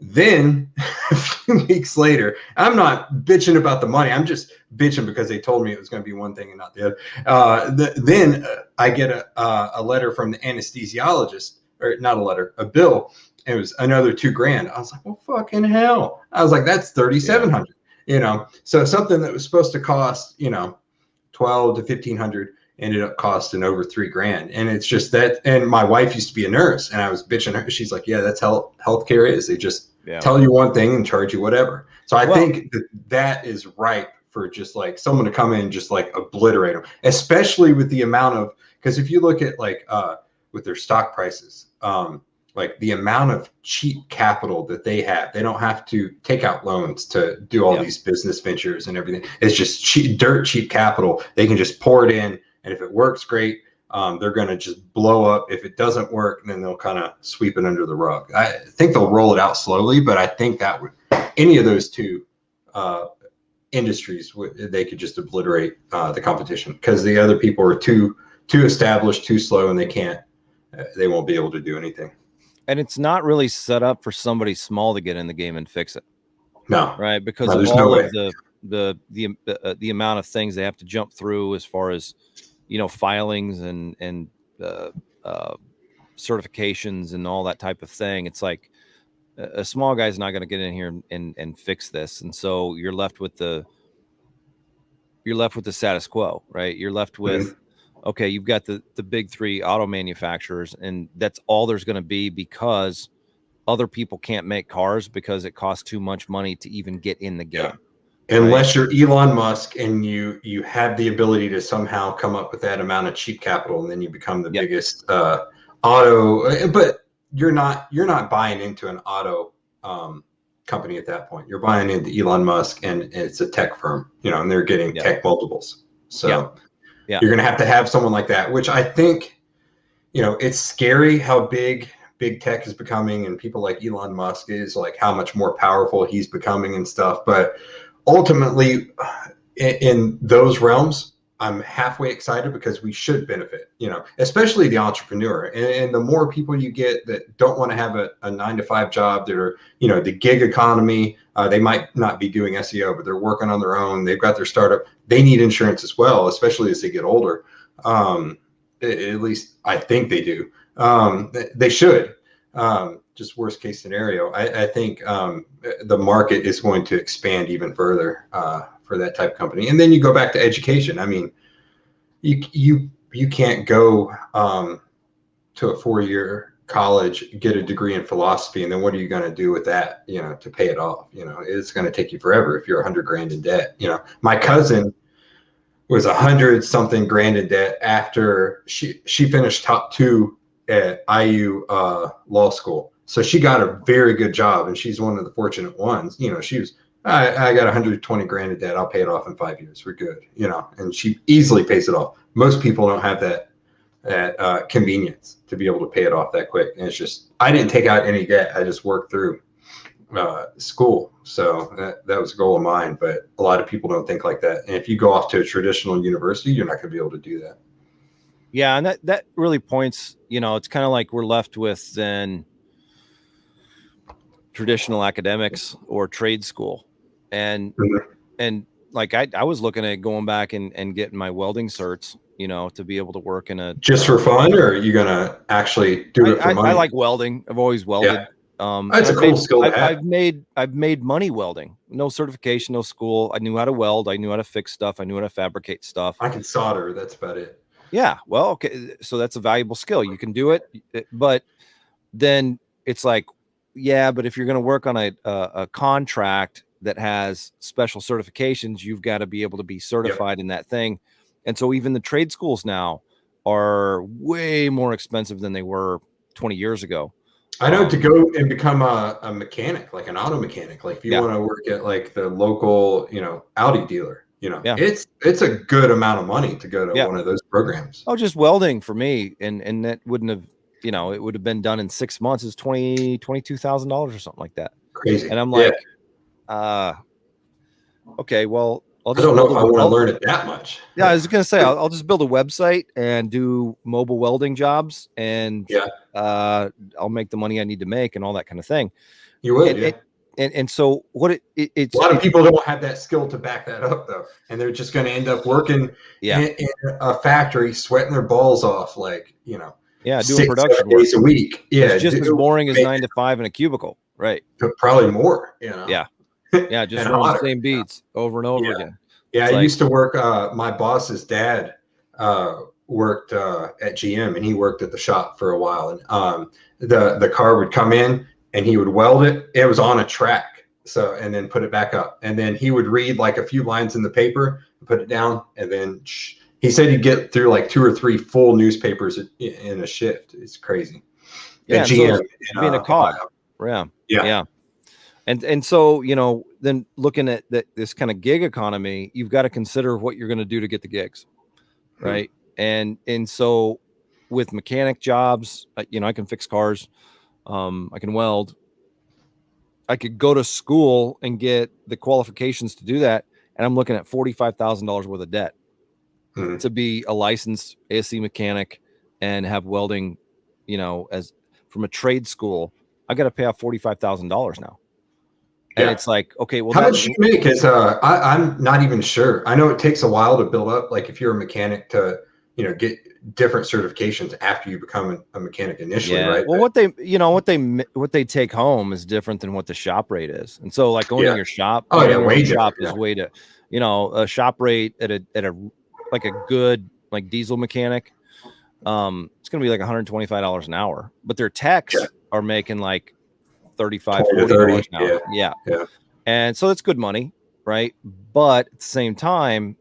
Then a few weeks later, I'm not bitching about the money. I'm just bitching because they told me it was going to be one thing and not the other. Then I get a letter from the anesthesiologist, or not a letter, a bill. It was another $2,000. I was like, well, fucking hell. I was like, that's $3,700. So something that was supposed to cost, $1,200 to $1,500 ended up costing over $3,000. And it's just that. And my wife used to be a nurse, and I was bitching her. She's like, yeah, that's how healthcare is. They just tell you one thing and charge you whatever. So I think that is ripe for just like someone to come in and just like obliterate them, especially with the amount of, because if you look at with their stock prices, like the amount of cheap capital that they have, they don't have to take out loans to do all these business ventures and everything. It's just dirt cheap capital. They can just pour it in. And if it works, great. They're going to just blow up. If it doesn't work, then they'll kind of sweep it under the rug. I think they'll roll it out slowly, but I think that any of those two industries, they could just obliterate the competition, because the other people are too established, too slow, and they won't be able to do anything. And it's not really set up for somebody small to get in the game and fix it. No, right? Because of all of the amount of things they have to jump through as far as filings and certifications and all that type of thing. It's like a small guy's not going to get in here and fix this, and so you're left with the status quo, right? You're left with okay, you've got the big three auto manufacturers, and that's all there's going to be, because other people can't make cars because it costs too much money to even get in the game. Yeah. Unless you're Elon Musk and you have the ability to somehow come up with that amount of cheap capital, and then you become the biggest auto. But you're not buying into an auto company at that point. You're buying into Elon Musk, and it's a tech firm, and they're getting tech multiples. So you're going to have someone like that, which I think, it's scary how big tech is becoming, and people like Elon Musk is, like, how much more powerful he's becoming and stuff. But ultimately, in those realms, I'm halfway excited because we should benefit, especially the entrepreneur. And the more people you get that don't want to have a 9-to-5 job, that are, the gig economy, they might not be doing SEO, but they're working on their own. They've got their startup. They need insurance as well, especially as they get older. At least I think they do. They should. Just worst case scenario. I think the market is going to expand even further for that type of company. And then you go back to education. I mean, you can't go to a 4-year college, get a degree in philosophy, and then what are you going to do with that? To pay it off. It's going to take you forever if you're $100,000 in debt. My cousin was $100-something grand in debt after she finished top 2 at IU law school. So she got a very good job, and she's one of the fortunate ones. She was, I got $120,000 in debt. I'll pay it off in 5 years. We're good. And she easily pays it off. Most people don't have that convenience to be able to pay it off that quick. And it's just, I didn't take out any debt. I just worked through school. So that was a goal of mine, but a lot of people don't think like that. And if you go off to a traditional university, you're not going to be able to do that. Yeah. And that really points, it's kind of like we're left with then traditional academics or trade school. And like, I was looking at going back and getting my welding certs, to be able to work in a, just for fun, or are you going to actually do it for money? I like welding. I've always welded. Yeah. That's a cool skill to have. I've made money welding. No certification, no school. I knew how to weld. I knew how to fix stuff. I knew how to fabricate stuff. I can solder. That's about it. Yeah. Well, okay. So that's a valuable skill. You can do it, but then it's like, yeah, but if you're going to work on a contract that has special certifications, you've got to be able to be certified in that thing. And so even the trade schools now are way more expensive than they were 20 years ago. I know, to go and become a mechanic, like an auto mechanic, like if you want to work at like the local, Audi dealer, it's a good amount of money to go to one of those programs. Oh, just welding for me. And that wouldn't have, it would have been done in 6 months. It's $22,000 or something like that. Crazy. And I'm like, okay, well, I don't know if I want to learn it that much. Yeah, I was going to say, I'll just build a website and do mobile welding jobs, and I'll make the money I need to make and all that kind of thing. You would, and so what it's a lot of people don't have that skill to back that up, though, and they're just going to end up working in a factory, sweating their balls off, like doing 6, production 7 days a week. Yeah, it's just as boring as 9 to 5 in a cubicle, right? Probably more. Yeah, just run the same beats over and over again. Yeah, I used to work. My boss's dad worked at GM, and he worked at the shop for a while. And the car would come in, and he would weld it. It was on a track, and then put it back up. And then he would read like a few lines in the paper, put it down, and then he said he'd get through like 2 or 3 full newspapers in a shift. It's crazy. Yeah, at GM, so being a cog. Yeah. And so, then looking at this kind of gig economy, you've got to consider what you're going to do to get the gigs. Right. And so with mechanic jobs, I can fix cars. I can weld. I could go to school and get the qualifications to do that. And I'm looking at $45,000 worth of debt to be a licensed ASE mechanic and have welding, as from a trade school. I got to pay off $45,000 now. And it's like, okay, well, how much do you make? Is I'm not even sure. I know it takes a while to build up. Like if you're a mechanic to, get different certifications after you become a mechanic initially, right? Well, what they take home is different than what the shop rate is. And so, like going to your shop, shop is way to, a shop rate at a like a good like diesel mechanic, it's going to be like $125 an hour. But their techs are making like $35, $40 an hour. Yeah. And so that's good money, right? But at the same time,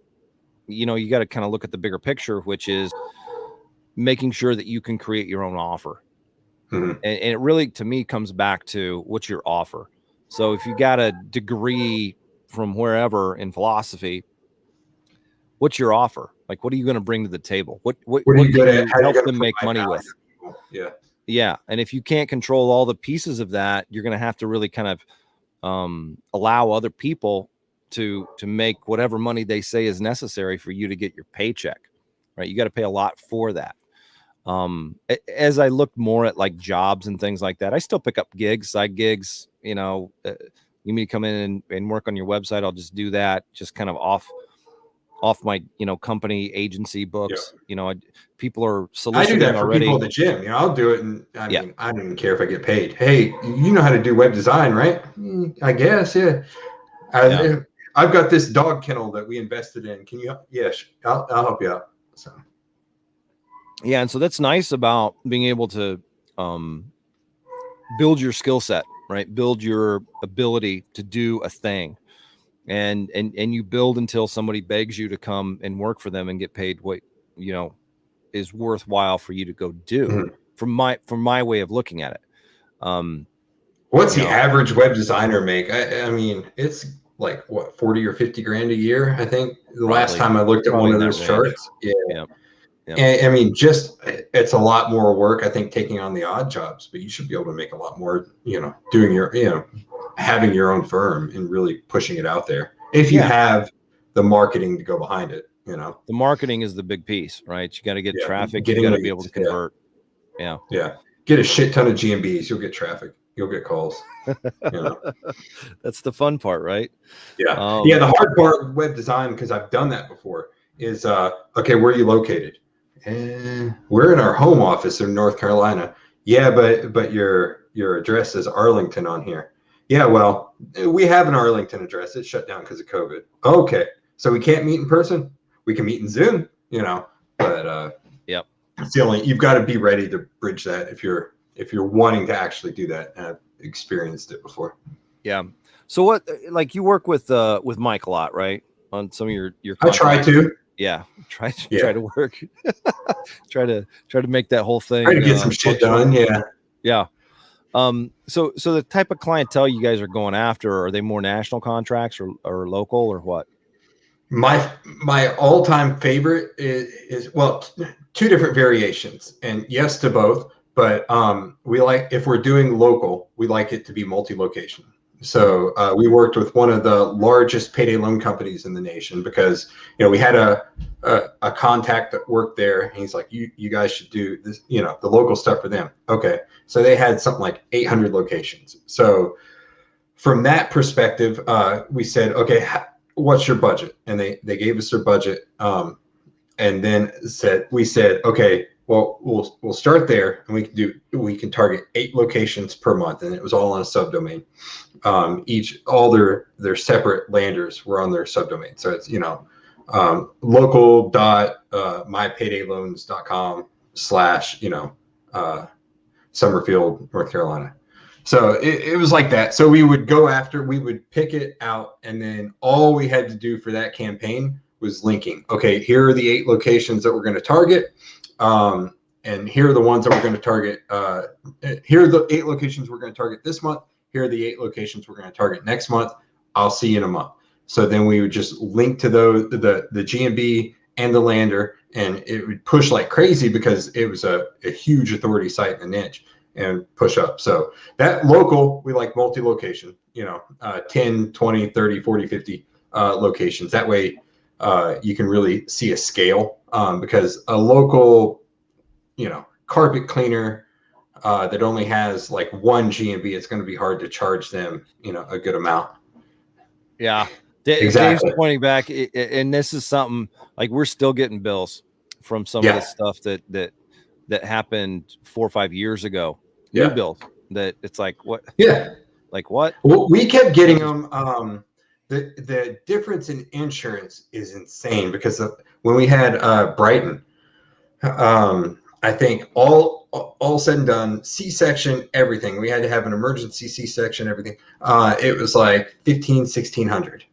you got to kind of look at the bigger picture, which is making sure that you can create your own offer. And it really, to me, comes back to what's your offer. So if you got a degree from wherever in philosophy, what's your offer? Like, what are you going to bring to the table? What are you going to help them make money with? Yeah. And if you can't control all the pieces of that, you're going to have to really kind of allow other people to make whatever money they say is necessary for you to get your paycheck, right? You got to pay a lot for that. As I look more at like jobs and things like that, I still pick up gigs, side gigs. You know, you need to come in and work on your website, I'll just do that, just kind of off my, you know, company agency books. Yeah. You know, people are I soliciting do that for already. people at the gym. You know, I'll do it, and I Yeah. mean, I don't even care if I get paid. Hey, you know how to do web design, right? I guess, yeah. I've got this dog kennel that we invested in. Can you? Yes, I'll help you out. So. Yeah, and so that's nice about being able to build your skill set, right? Build your ability to do a thing, and you build until somebody begs you to come and work for them and get paid what, you know, is worthwhile for you to go do. Mm-hmm. From my way of looking at it. What's the average web designer make? I mean, it's like what, 40 or 50 grand a year, I think. Last time I looked at one of those charts. Yeah. Yep. And I mean, just it's a lot more work, I think, taking on the odd jobs, but you should be able to make a lot more, you know, doing your, you know, having your own firm and really pushing it out there. If you have the marketing to go behind it, you know. The marketing is the big piece, right? You got to get traffic. You got to be able to convert. Yeah. Get a shit ton of GMBs. You'll get traffic. You'll get calls. You know? That's the fun part, right? Yeah. The hard part with web design, because I've done that before, is okay, where are you located? We're in our home office in North Carolina. Yeah, but your address is Arlington on here. Yeah, well, we have an Arlington address. It's shut down because of COVID. Okay, so we can't meet in person. We can meet in Zoom, you know. But it's the only, you've got to be ready to bridge that if you're wanting to actually do that. And I've experienced it before. Yeah. So what, like, you work with Mike a lot, right? On some of your I try to. Yeah. Try to work. try to make that whole thing. Try to get some shit done. Yeah. Yeah. So the type of clientele you guys are going after, are they more national contracts or local or what? My all-time favorite is well, two different variations, and yes to both. But we like, if we're doing local, we like it to be multi-location. So we worked with one of the largest payday loan companies in the nation because, you know, we had a contact that worked there. And he's like, you guys should do this, you know, the local stuff for them. Okay, so they had something like 800 locations. So from that perspective, we said, okay, what's your budget? And they gave us their budget, and then we said, okay, well, we'll start there, and we can target 8 locations per month, and it was all on a subdomain. All their separate landers were on their subdomain. So it's, you know, local.mypaydayloans.com/ you know, Summerfield, North Carolina. So it was like that. So we would pick it out, and then all we had to do for that campaign was linking. Okay, here are the 8 locations that we're going to target. And here are the ones that we're going to target. Here are the 8 locations we're going to target this month. Here are the 8 locations we're going to target next month. I'll see you in a month. So then we would just link to those, the GMB and the lander, and it would push like crazy because it was a huge authority site in the niche, and push up. So that local, we like multi-location, you know, 10, 20, 30, 40, 50 locations. That way you can really see a scale, because a local, you know, carpet cleaner that only has like 1 GMB, it's going to be hard to charge them, you know, a good amount. Yeah. Exactly. Dave's pointing back, and this is something like we're still getting bills from some of the stuff that happened 4 or 5 years ago. New bills that it's like, what? Yeah. Like what? Well, we kept getting them. The difference in insurance is insane because when we had Brighton, I think all said and done, C-section, everything. We had to have an emergency C-section, everything. It was like $1,600.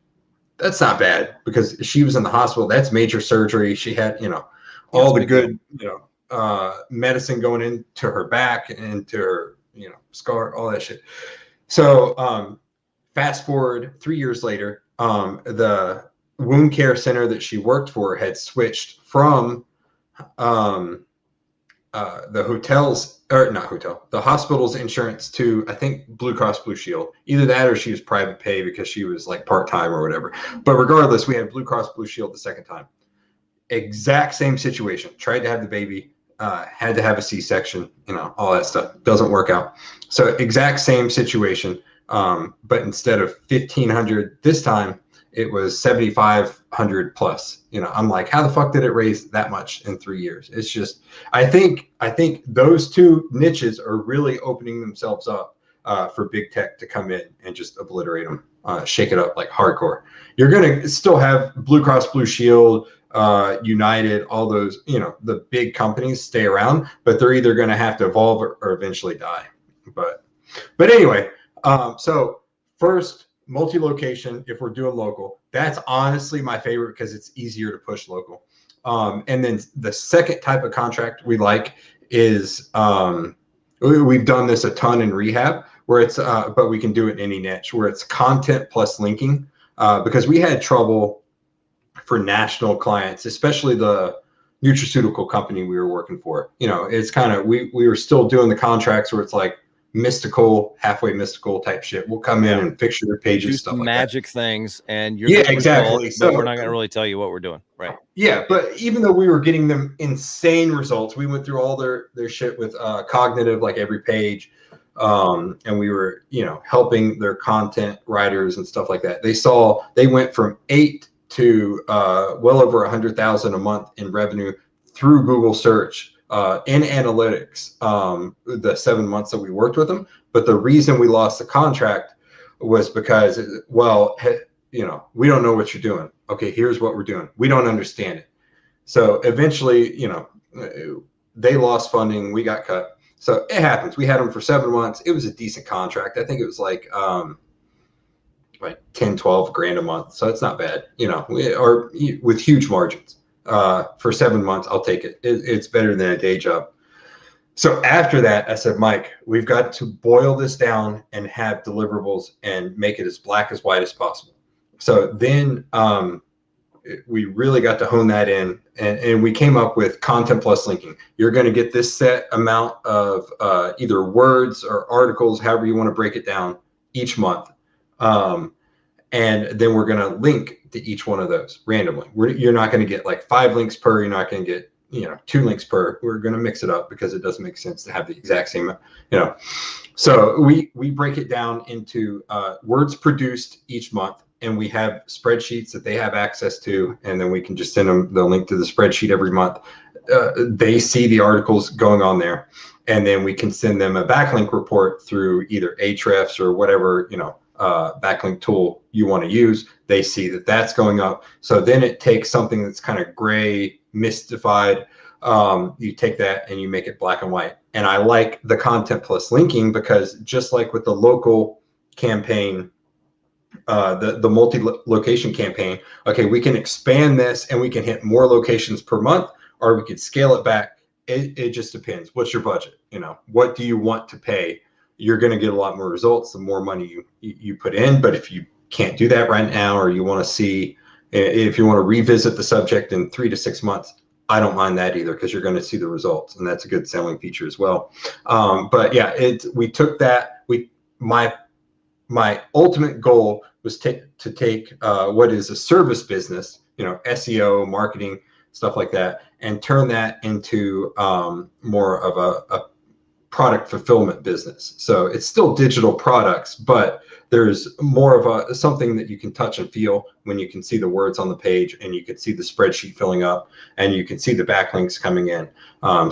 That's not bad because she was in the hospital. That's major surgery. She had, you know, all the good, you know, medicine going into her back and into her, you know, scar, all that shit. So fast forward 3 years later, the wound care center that she worked for had switched from the hotel's or not hotel, the hospital's insurance to, I think, Blue Cross Blue Shield. Either that or she was private pay because she was like part-time or whatever. But regardless, we had Blue Cross Blue Shield the second time. Exact same situation. Tried to have the baby, had to have a C-section, all that stuff. Doesn't work out. So exact same situation. But instead of 1,500 this time, it was 7,500 plus. I'm like, how the fuck did it raise that much in 3 years? It's just, I think those two niches are really opening themselves up for big tech to come in and just obliterate them, shake it up like hardcore. You're gonna still have Blue Cross Blue Shield, United, all those, the big companies stay around, but they're either going to have to evolve or eventually die. But anyway, so first, multi-location, if we're doing local, that's honestly my favorite because it's easier to push local. And then the second type of contract we like is, we've done this a ton in rehab, where it's, but we can do it in any niche, where it's content plus linking, because we had trouble for national clients, especially the nutraceutical company we were working for. It's kind of, we were still doing the contracts where it's like mystical, halfway mystical type shit. We'll come in and fix your pages, do stuff some like magic that. things, and you're exactly. Results, so we're not going to really tell you what we're doing, right? Yeah, but even though we were getting them insane results, we went through all their shit with cognitive, like every page, and we were helping their content writers and stuff like that. They went from 8 to well over 100,000 a month in revenue through Google search in analytics, the 7 months that we worked with them. But the reason we lost the contract was because, we don't know what you're doing. Okay, here's what we're doing. We don't understand it. So eventually, they lost funding. We got cut. So it happens. We had them for 7 months. It was a decent contract. I think it was like 10, 12 grand a month. So it's not bad, or with huge margins. For 7 months, I'll take it. It's better than a day job. So after that, I said, Mike, we've got to boil this down and have deliverables and make it as black as white as possible. So then we really got to hone that in, and we came up with content plus linking. You're going to get this set amount of either words or articles, however you want to break it down, each month. And then we're going to link to each one of those randomly. You're not going to get like 5 links per. You're not going to get 2 links per. We're going to mix it up because it doesn't make sense to have the exact same. So we break it down into words produced each month, and we have spreadsheets that they have access to, and then we can just send them the link to the spreadsheet every month. They see the articles going on there, and then we can send them a backlink report through either Ahrefs or whatever backlink tool you want to use. They see that that's going up. So then it takes something that's kind of gray, mystified. You take that and you make it black and white. And I like the content plus linking because just like with the local campaign, the multi-location campaign, okay, we can expand this and we can hit more locations per month, or we could scale it back. It just depends. What's your budget? What do you want to pay? You're going to get a lot more results the more money you put in. But if you can't do that right now, or you want to see, if you want to revisit the subject in 3 to 6 months, I don't mind that either, because you're going to see the results, and that's a good selling feature as well. But yeah, we took that. My ultimate goal was to take what is a service business, SEO, marketing, stuff like that, and turn that into more of a product fulfillment business. So it's still digital products, but there's more of something that you can touch and feel when you can see the words on the page, and you can see the spreadsheet filling up, and you can see the backlinks coming in.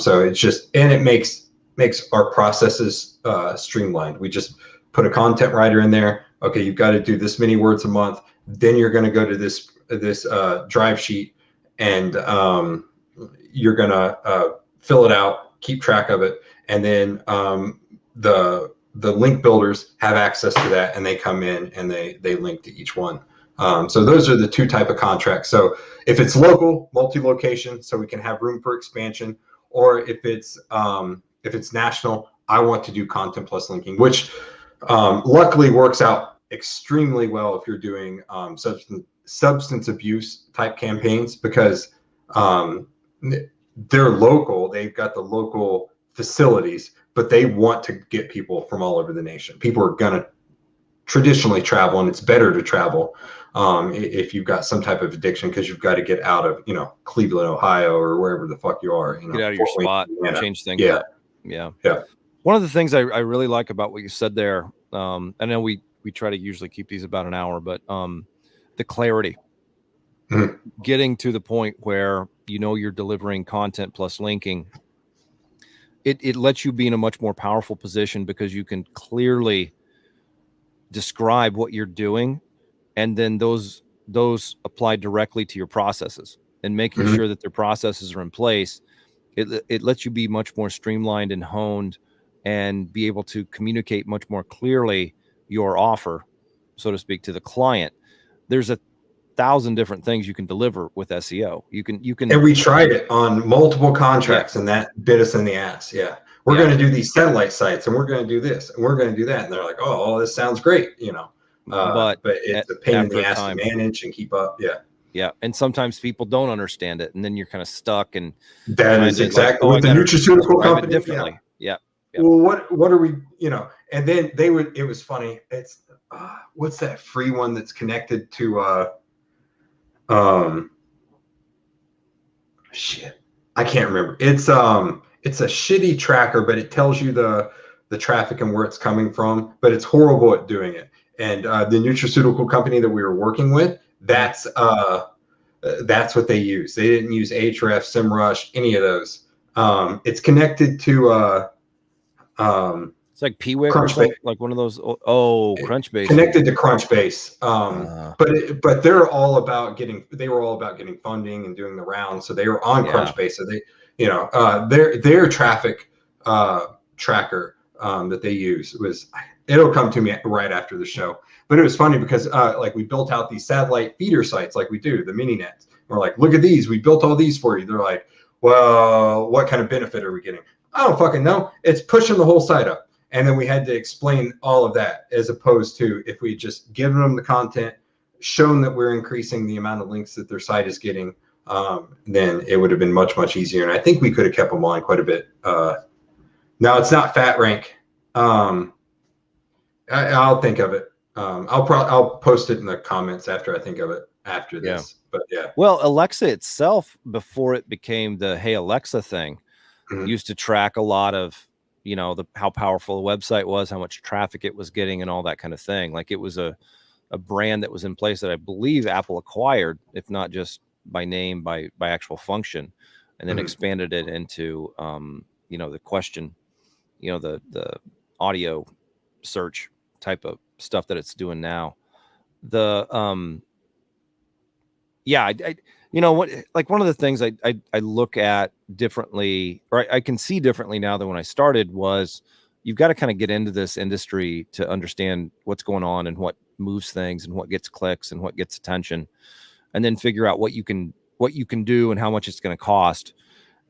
So it's just, and it makes our processes streamlined. We just put a content writer in there. Okay, you've got to do this many words a month. Then you're going to go to this drive sheet, and you're going to fill it out, keep track of it, and then the link builders have access to that, and they come in and they link to each one. So those are the 2 type of contracts. So if it's local, multi-location, so we can have room for expansion, or if it's national, I want to do content plus linking, which luckily works out extremely well if you're doing substance abuse type campaigns, because they're local. They've got the local facilities, but they want to get people from all over the nation. People are going to traditionally travel, and it's better to travel if you've got some type of addiction, because you've got to get out of, Cleveland, Ohio, or wherever the fuck you are. Get out of your spot, change things up. Yeah. One of the things I really like about what you said there, I know we try to usually keep these about an hour, but the clarity, getting to the point where you're delivering content plus linking, it lets you be in a much more powerful position, because you can clearly describe what you're doing, and then those apply directly to your processes, and making sure that their processes are in place. It lets you be much more streamlined and honed, and be able to communicate much more clearly your offer, so to speak, to the client. There's 1,000 different things you can deliver with SEO. You can, and we tried it on multiple contracts, and that bit us in the ass. We're going to do these satellite sites, and we're going to do this, and we're going to do that. And they're like, oh, this sounds great, but it's a pain in the ass to manage and keep up. And sometimes people don't understand it, and then you're kind of stuck. And that is exactly what the nutraceutical company differently. Well, what are we, and then it was funny. It's what's that free one that's connected to shit, I can't remember. It's a shitty tracker, but it tells you the traffic and where it's coming from, but it's horrible at doing it. And the nutraceutical company that we were working with, that's what they use. They didn't use Ahrefs, SEMrush, any of those. It's connected to it's like Pwik or something, like one of those. Crunchbase. Connected to Crunchbase. But they were all about getting funding and doing the rounds. So they were on Crunchbase. So they, their traffic tracker that they use it'll come to me right after the show. But it was funny because like we built out these satellite feeder sites, like we do the mini nets. We're like, look at these. We built all these for you. They're like, well, what kind of benefit are we getting? I don't fucking know. It's pushing the whole site up. And then we had to explain all of that, as opposed to if we just given them the content, shown that we're increasing the amount of links that their site is getting, then it would have been much, much easier. And I think we could have kept them on quite a bit. No, it's not Fat Rank. I'll think of it. I'll post it in the comments after I think of it after this. But well, Alexa itself, before it became the Hey Alexa thing, used to track a lot of, how powerful the website was, how much traffic it was getting, and all that kind of thing. Like, it was a brand that was in place that I believe Apple acquired, if not just by name, by actual function, and then expanded it into, the question, the audio search type of stuff that it's doing now. One of the things I look at differently, or I can see differently now than when I started, was you've got to kind of get into this industry to understand what's going on and what moves things and what gets clicks and what gets attention, and then figure out what you can do and how much it's going to cost.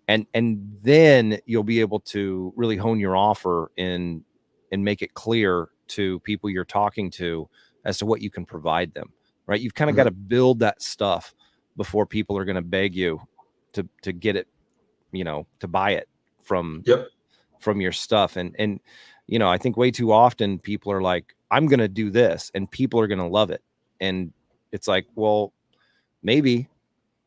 And then you'll be able to really hone your offer and make it clear to people you're talking to as to what you can provide them, right? You've kind of got to build that stuff before people are going to beg you to get it, to buy it from your stuff. And I think way too often people are like, I'm going to do this and people are going to love it. And it's like, well, maybe,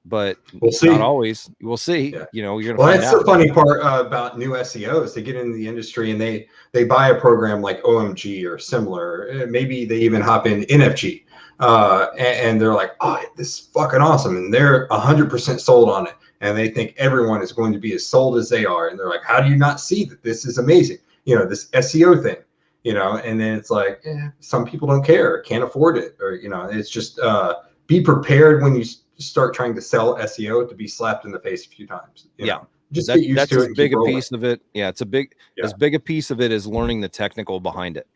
but we'll see. Not always. We'll see. You're going to find out. That's the funny part about new SEOs. They get into the industry and they buy a program like OMG or similar. Maybe they even hop in NFG. And they're like, oh, this is fucking awesome. And they're 100% sold on it. And they think everyone is going to be as sold as they are. And they're like, how do you not see that this is amazing? This SEO thing, and then it's like, some people don't care, can't afford it. Or, it's just be prepared when you start trying to sell SEO to be slapped in the face a few times. Just get used to it. That's as big a piece of it. Yeah. It's as big a piece of it as learning the technical behind it.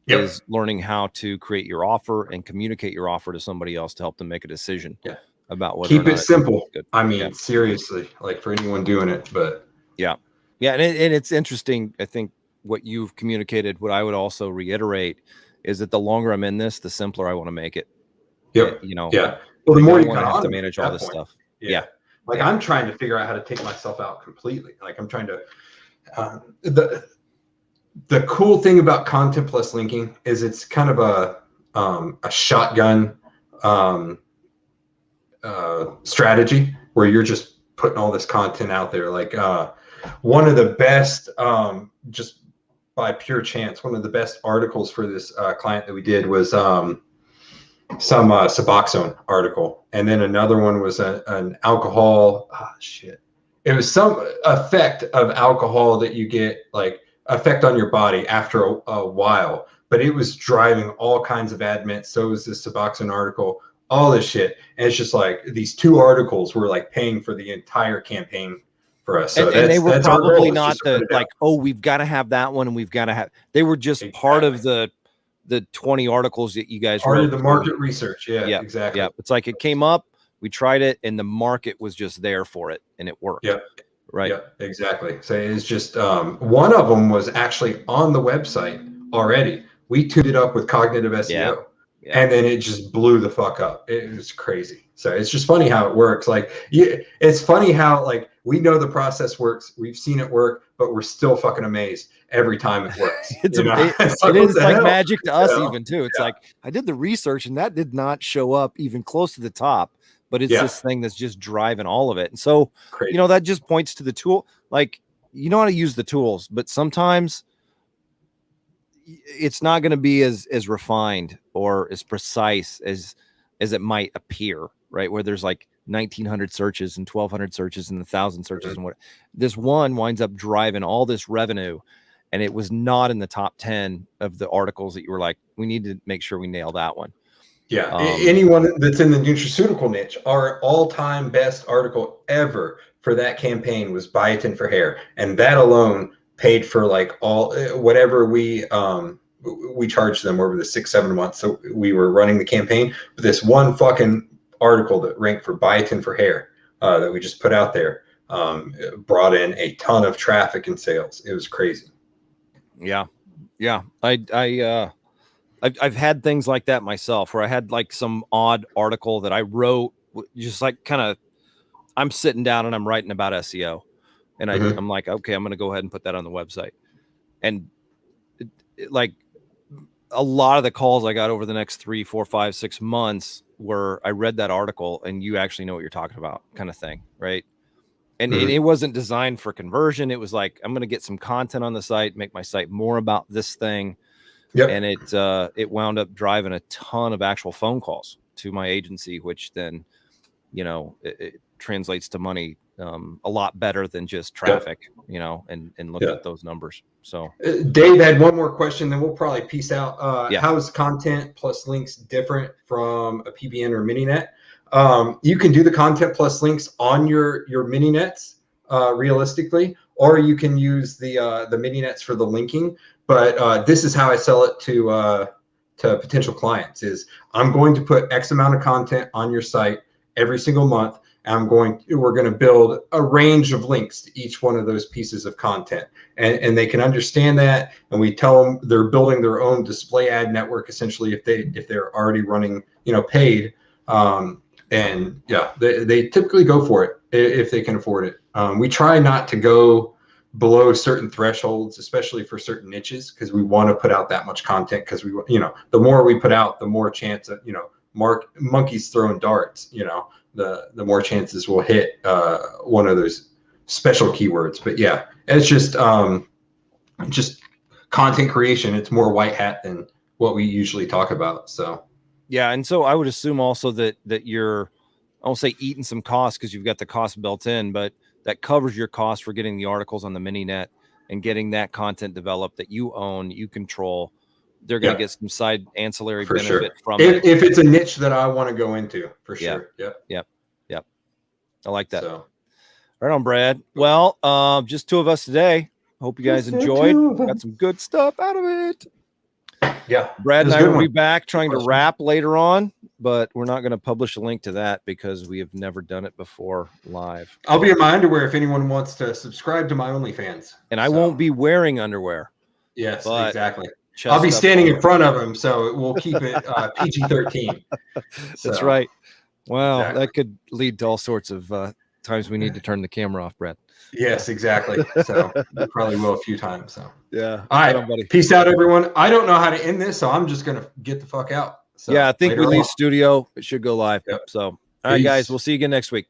Is learning how to create your offer and communicate your offer to somebody else to help them make a decision about whether keep it simple. I mean, seriously, like for anyone doing it, but and it's interesting. I think what you've communicated, what I would also reiterate, is that the longer I'm in this, the simpler I want to make it. Well, the more you have to manage all this stuff. Like I'm trying to figure out how to take myself out completely. Like I'm trying to the cool thing about content plus linking is it's kind of a shotgun strategy where you're just putting all this content out there. Like one of the best, just by pure chance, one of the best articles for this client that we did was some Suboxone article, and then another one was an alcohol. It was some effect of alcohol that you get, like effect on your body after a while, but it was driving all kinds of admins. So was this Suboxone article, all this shit. And it's just like these two articles were like paying for the entire campaign for us. So and they were probably not the like, oh, we've got to have that one and we've got to have, they were just part of the 20 articles that you guys part wrote. of the market research. Yeah, exactly. Yeah. It's like it came up, we tried it, and the market was just there for it, and it worked. Yeah. Right. Yeah, exactly. So it's just one of them was actually on the website already. We tuned it up with cognitive SEO. Yeah. And then it just blew the fuck up. It was crazy. So it's just funny how it works. Like, it's funny how, like, we know the process works. We've seen it work, but we're still fucking amazed every time it works. It is like magic to us, even too. It's like, I did the research and that did not show up even close to the top, but it's this thing that's just driving all of it. And so, you know, that just points to the tool. Like, you know how to use the tools, but sometimes it's not going to be as refined or as precise as it might appear, right? Where there's like 1,900 searches and 1,200 searches and 1,000 searches and what, this one winds up driving all this revenue, and it was not in the top 10 of the articles that you were like, we need to make sure we nail that one. Yeah, anyone that's in the nutraceutical niche, our all-time best article ever for that campaign was biotin for hair, and that alone paid for like all whatever we charged them over the 6-7 months. So we were running the campaign, but this one fucking article that ranked for biotin for hair that we just put out there brought in a ton of traffic and sales. It was crazy. Yeah. I've had things like that myself, where I had like some odd article that I wrote, just like kind of, I'm sitting down and I'm writing about SEO. And I'm like, okay, I'm going to go ahead and put that on the website. And like a lot of the calls I got over the next 3, 4, 5, 6 months were, I read that article and you actually know what you're talking about, kind of thing. Right. And it wasn't designed for conversion. It was like, I'm going to get some content on the site, make my site more about this thing. Yep. And it wound up driving a ton of actual phone calls to my agency, which then, you know, it translates to money a lot better than just traffic, you know, and look at those numbers. So Dave had one more question, then we'll probably peace out. How is content plus links different from a PBN or mini net? You can do the content plus links on your mini nets realistically, or you can use the mini nets for the linking. But this is how I sell it to potential clients: is I'm going to put X amount of content on your site every single month. We're going to build a range of links to each one of those pieces of content, and they can understand that. And we tell them they're building their own display ad network, essentially, if they're already running, you know, paid. And yeah, they typically go for it if they can afford it. We try not to go below certain thresholds, especially for certain niches, because we want to put out that much content, because the more we put out, the more chance of, monkeys throwing darts, the more chances we'll hit one of those special keywords. But yeah, it's just content creation. It's more white hat than what we usually talk about. So yeah, and so I would assume also that you're, I won't say eating some costs because you've got the cost built in, but that covers your cost for getting the articles on the mini net and getting that content developed that you own, you control. They're going to get some side ancillary benefit from it. If it's a niche that I want to go into, for sure. Yep. I like that. So. Right on, Brad. Well, just two of us today. Hope you guys enjoyed. Got some good stuff out of it. Yeah. Brad and I will be back trying to wrap later on, but we're not going to publish a link to that because we have never done it before live. I'll be in my underwear if anyone wants to subscribe to my OnlyFans. And I won't be wearing underwear. Yes, exactly. I'll be standing in front of him, so we'll keep it PG-13. That's right. Wow, that could lead to all sorts of times we need to turn the camera off, Brett. Yes, exactly. So we probably will a few times. So yeah. all right, buddy. Peace out, everyone. I don't know how to end this, so I'm just gonna get the fuck out. So yeah, I think we later leave on. studio. It should go live. Yep. So all right, guys, we'll see you again next week.